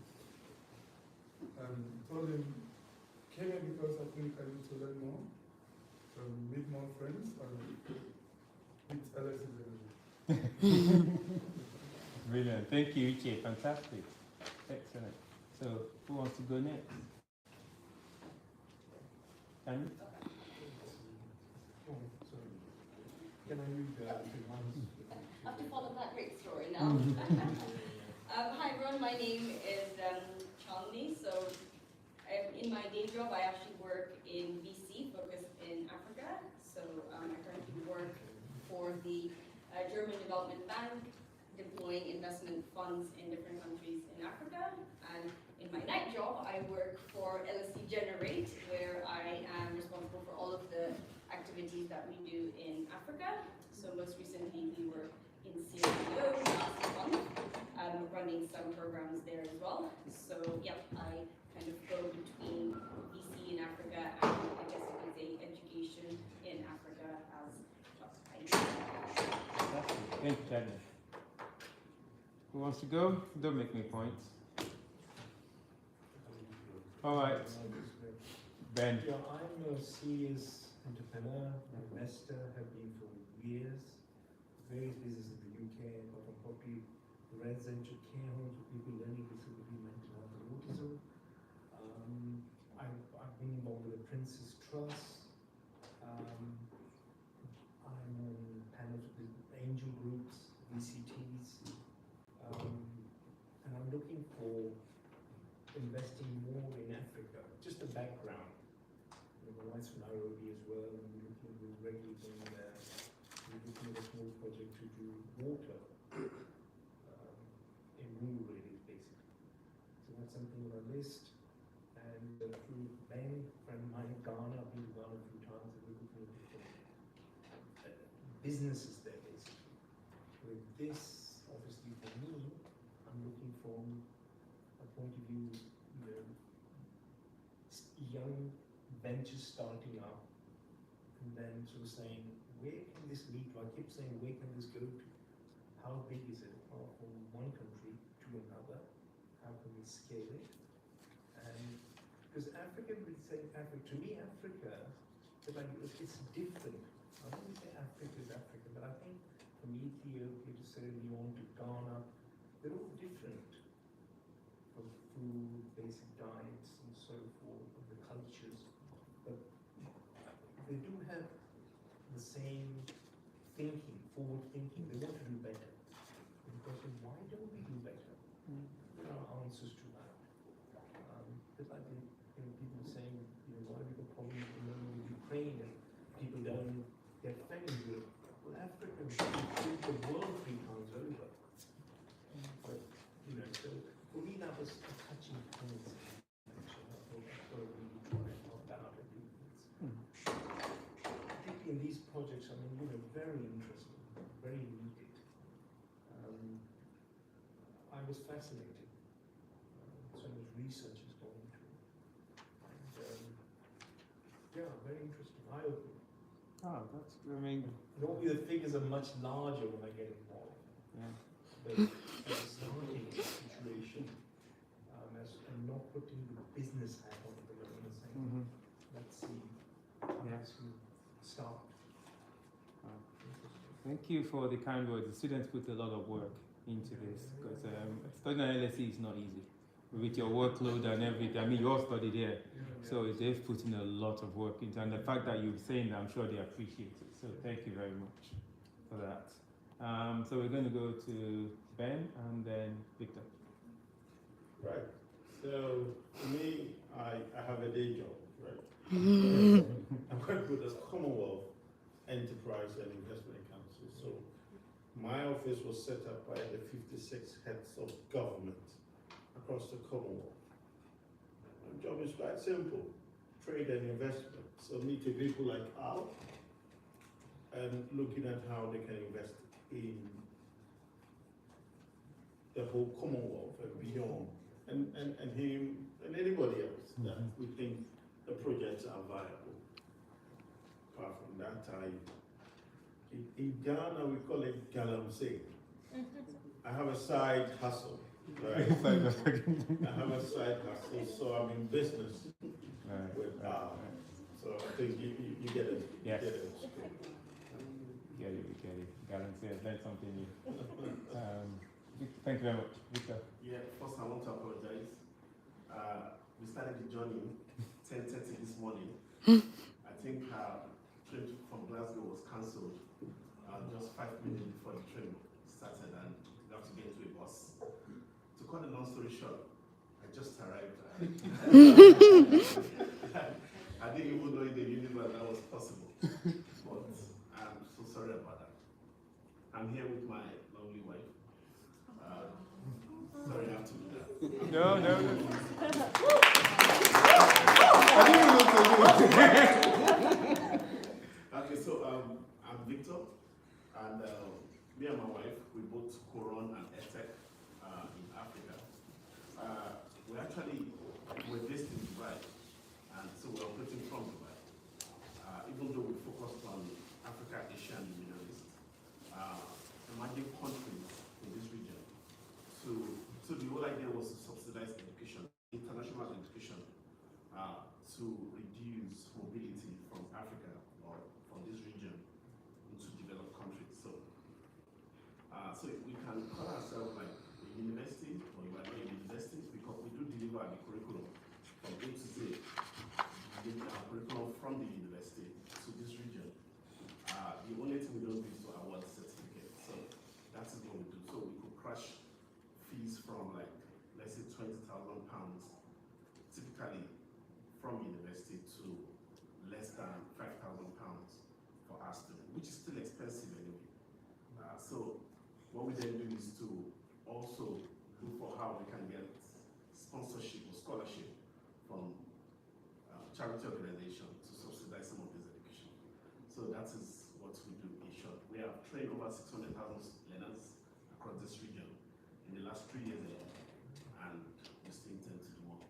And I told him, came here because I think I need to learn more, meet more friends, and meet LSE. Brilliant. Thank you, Uche. Fantastic. Excellent. So, who wants to go next? Can I read that? I have to follow that great story now. Hi everyone, my name is Chandni. So in my day job, I actually work in VC, focused in Africa. So I currently work for the German Development Bank, deploying investment funds in different countries in Africa. And in my night job, I work for LSE Generate, where I am responsible for all of the activities that we do in Africa. So most recently, we were in Sierra Leone last month, running some programs there as well. So yeah, I kind of go between VC in Africa and I guess you could say education in Africa as I do. Thank you, Chadwick. Who wants to go? Don't make me point. All right. Ben. Yeah, I'm a serious entrepreneur, investor, have been for years. Various businesses in the UK, got from property, residential care homes for people learning disability, mental health, and autism. I've been involved with the Princess Trust. I'm on panels with angel groups, VCTs, and I'm looking for investing more in Africa. Just a background. My wife's from Nairobi as well, and we're looking at regulating there. We're looking at a small project to do water in rural areas, basically. So that's something on our list. And through Ben, friend of mine in Ghana, I've been to Ghana a few times, and we're looking at different businesses there, basically. With this, obviously for me, I'm looking from a point of view, young ventures starting up, and then sort of saying, where can this lead to? I keep saying, where can this go to? How big is it from one country to another? How can we scale it? And because Africa, we say Africa, to me, Africa, it's different. I wouldn't say Africa is Africa, but I think from Ethiopia to Sierra Leone to Ghana, they're all different. From food, basic diets, and so forth, of the cultures. But they do have the same thinking, forward thinking. They want to do better. And the question, why don't we do better? There are answers to that. But like people saying, why do the problem with Ukraine and people don't get fed into it? Well, Africa is the world 3 times over. But, so for me that was a touching point. That's what I really try and help out and do things. Particularly in these projects, I mean, very interesting, very needed. I was fascinated. So much research is going into it. And, yeah, very interesting, eye-opening. Oh, that's, I mean... Normally the figures are much larger when I get involved. Yeah. But as a starting situation, and not putting the business hat on the moment and saying, let's see how this will start. Thank you for the kind words. The students put a lot of work into this, because studying at LSE is not easy. With your workload and everything, I mean, you all studied here, so they've put in a lot of work into it. And the fact that you're saying that, I'm sure they appreciate it. So thank you very much for that. So we're going to go to Ben and then Victor. Right. So for me, I have a day job, right? I work with the Commonwealth Enterprise and Investment Council. So my office was set up by the 56 heads of government across the Commonwealth. My job is quite simple: trade and investment. So meeting people like Al and looking at how they can invest in the whole Commonwealth and beyond, and him and anybody else that we think the projects are viable. Apart from that, in Ghana we call it galamsey. I have a side hustle, right? I have a side hustle, so I'm in business with so I think you get it. Yes. You get it. We get it. Guarantee I've learned something new. Thank you very much. Victor. Yeah, first I want to apologize. We started the journey 10:30 this morning. I think train from Glasgow was cancelled just 5 minutes before the train started, and we have to get into a bus. To cut a long story short, I just arrived. I didn't even know in the universe that was possible. But I'm so sorry about that. I'm here with my lovely wife. Sorry, I have to do that. No. Okay, so I'm Victor, and me and my wife, we both co-run an EdTech in Africa. We're based in Dubai, and so we're operating from Dubai. Even though we focused on Africa, Asia, and the Middle East, emerging countries in this region. So the whole idea was to subsidize education, international education, to reduce mobility from Africa or from this region into developed countries. So we can call ourselves like a university, or we are not a university, because we do deliver the curriculum from A to Z. We deliver our curriculum from the university to this region. The only thing we don't do is to award certificates. So that is what we do. So we could crush fees from like, let's say £20,000, typically from university to less than £5,000 for our students, which is still expensive anyway. So what we then do is to also look for how we can get sponsorship or scholarship from charity organizations to subsidize some of this education. So that is what we do in short. We have trained over 600,000 learners across this region in the last 3 years alone, and we still intend to do more.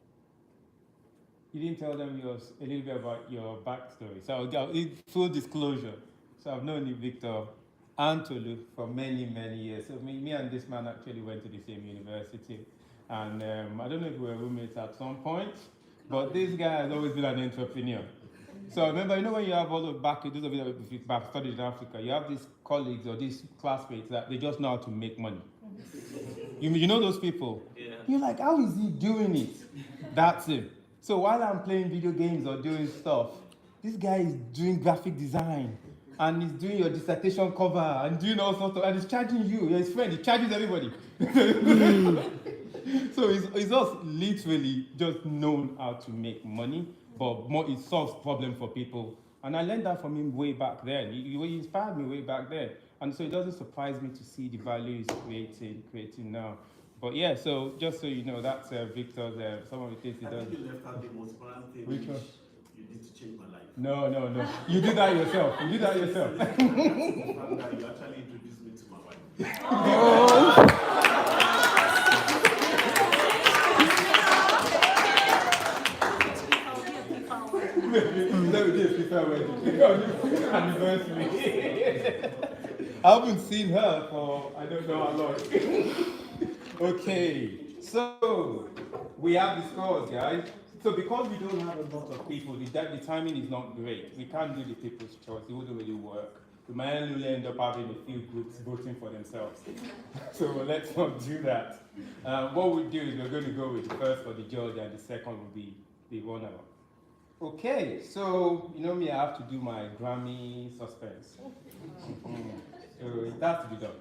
you didn't tell them a little bit about your backstory. So I'll give full disclosure. So I've known you, Victor and Tolu, for many, many years. So me and this man actually went to the same university. And I don't know if we were roommates at some point, but this guy has always been an entrepreneur. So remember, when you have all the those of you that have studied in Africa, you have these colleagues or these classmates that they just know how to make money. You know those people? Yeah. You're like, how is he doing it? That's him. So while I'm playing video games or doing stuff, this guy is doing graphic design and he's doing your dissertation cover and doing all sorts of, and he's charging you. You're his friend, he charges everybody. So he's just literally just known how to make money, but more it solves problems for people. And I learned that from him way back then. He inspired me way back then. And so it doesn't surprise me to see the value he's creating now. But yeah, so just so you know, that's Victor's, some of the things he does. I think you left out the most important thing. Which one? You did to change my life. No. You did that yourself. You did that yourself. That you actually introduced me to my wife. Oh. Let me just prepare wedding. Anniversary. I haven't seen her for I don't know how long. Okay, so we have the scores, guys. So because we don't have a lot of people, the timing is not great. We can't do the people's choice. It wouldn't really work. We might only end up having a few groups voting for themselves. So let's not do that. What we do is we're going to go with the first for the judge and the second will be the runner-up. Okay, so you know me, I have to do my Grammy suspense. So it has to be done.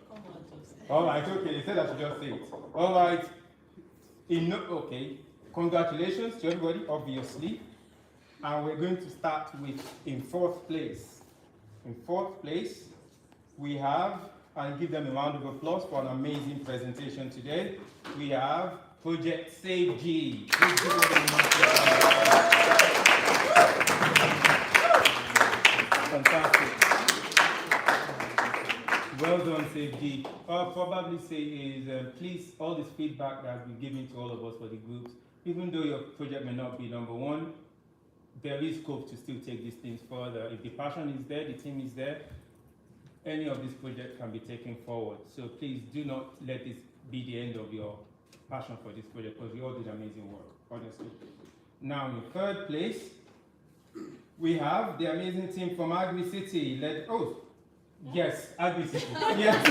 All right, okay, you said I should just say it. All right, okay, congratulations to everybody, obviously. And we're going to start with in fourth place. In fourth place, we have, and give them a round of applause for an amazing presentation today. We have Project Save G. Please give them a round of applause. Fantastic. Well done, Save G. I'll probably say is, please, all this feedback that has been given to all of us for the groups, even though your project may not be number one, there is scope to still take these things further. If the passion is there, the team is there, any of these projects can be taken forward. So please do not let this be the end of your passion for this project, because you all did amazing work, honestly. Now, in third place, we have the amazing team from Agri City. Yes, Agri City. Yes.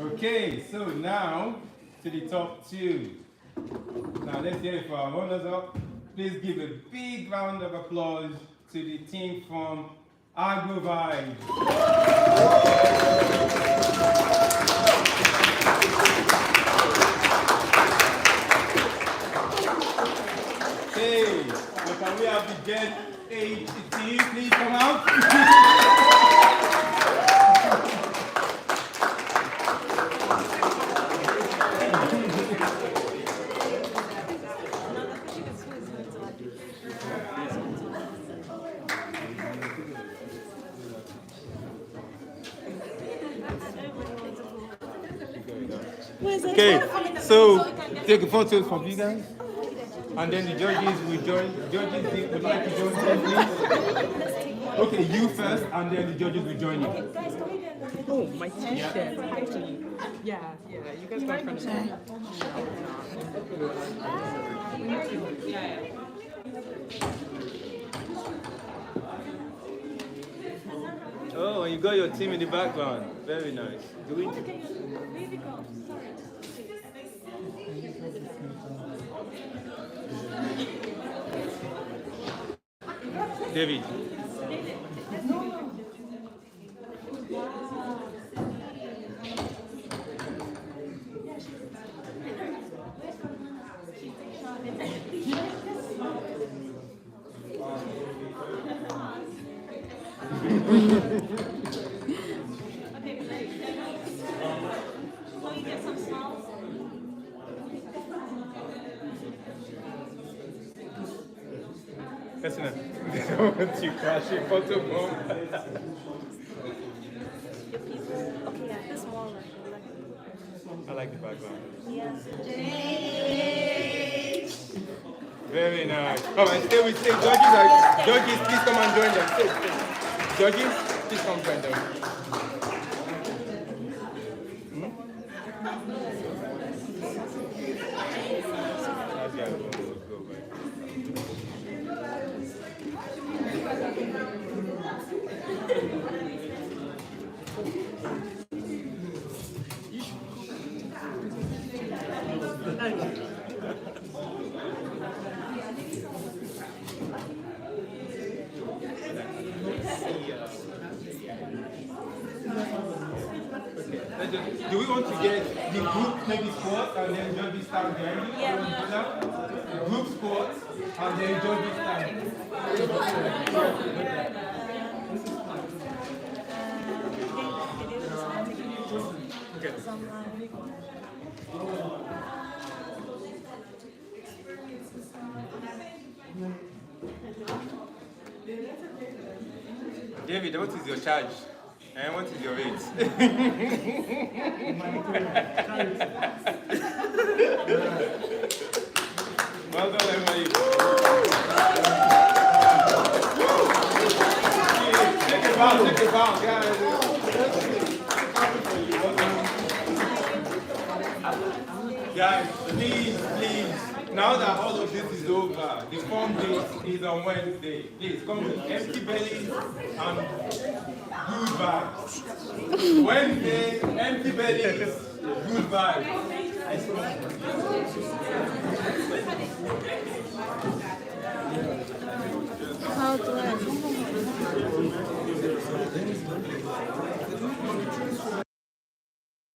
Okay, so now to the top two. Now let's hear it for our runners-up. Please give a big round of applause to the team from Agro-Vibe. Hey, so can we have the Gen 8 team please come out? Okay, so take a photo from you guys, and then the judges will join. Judges would like to join, please. Okay, you first, and then the judges will join you. Oh, my t-shirt, actually. Yeah, you guys go in front of me. Oh, and you got your team in the background. Very nice. Do we? David. Listen, I don't want you crashing photo bomb. I like the background. Yes. Very nice. Come on, stay with judges. Judges, please come and join them. Stay. Judges, please come join them. Do we want to get the group maybe squats and then judges stand behind you? Yeah. Group squats and then judges stand. Okay. David, what is your charge? And what is your rate? Well done, everybody. Take a bow, guys. Guys, please. Now that all of this is over, the form date is on Wednesday. Please come with empty bellies and good vibes. Wednesday, empty bellies, good vibes. How do I?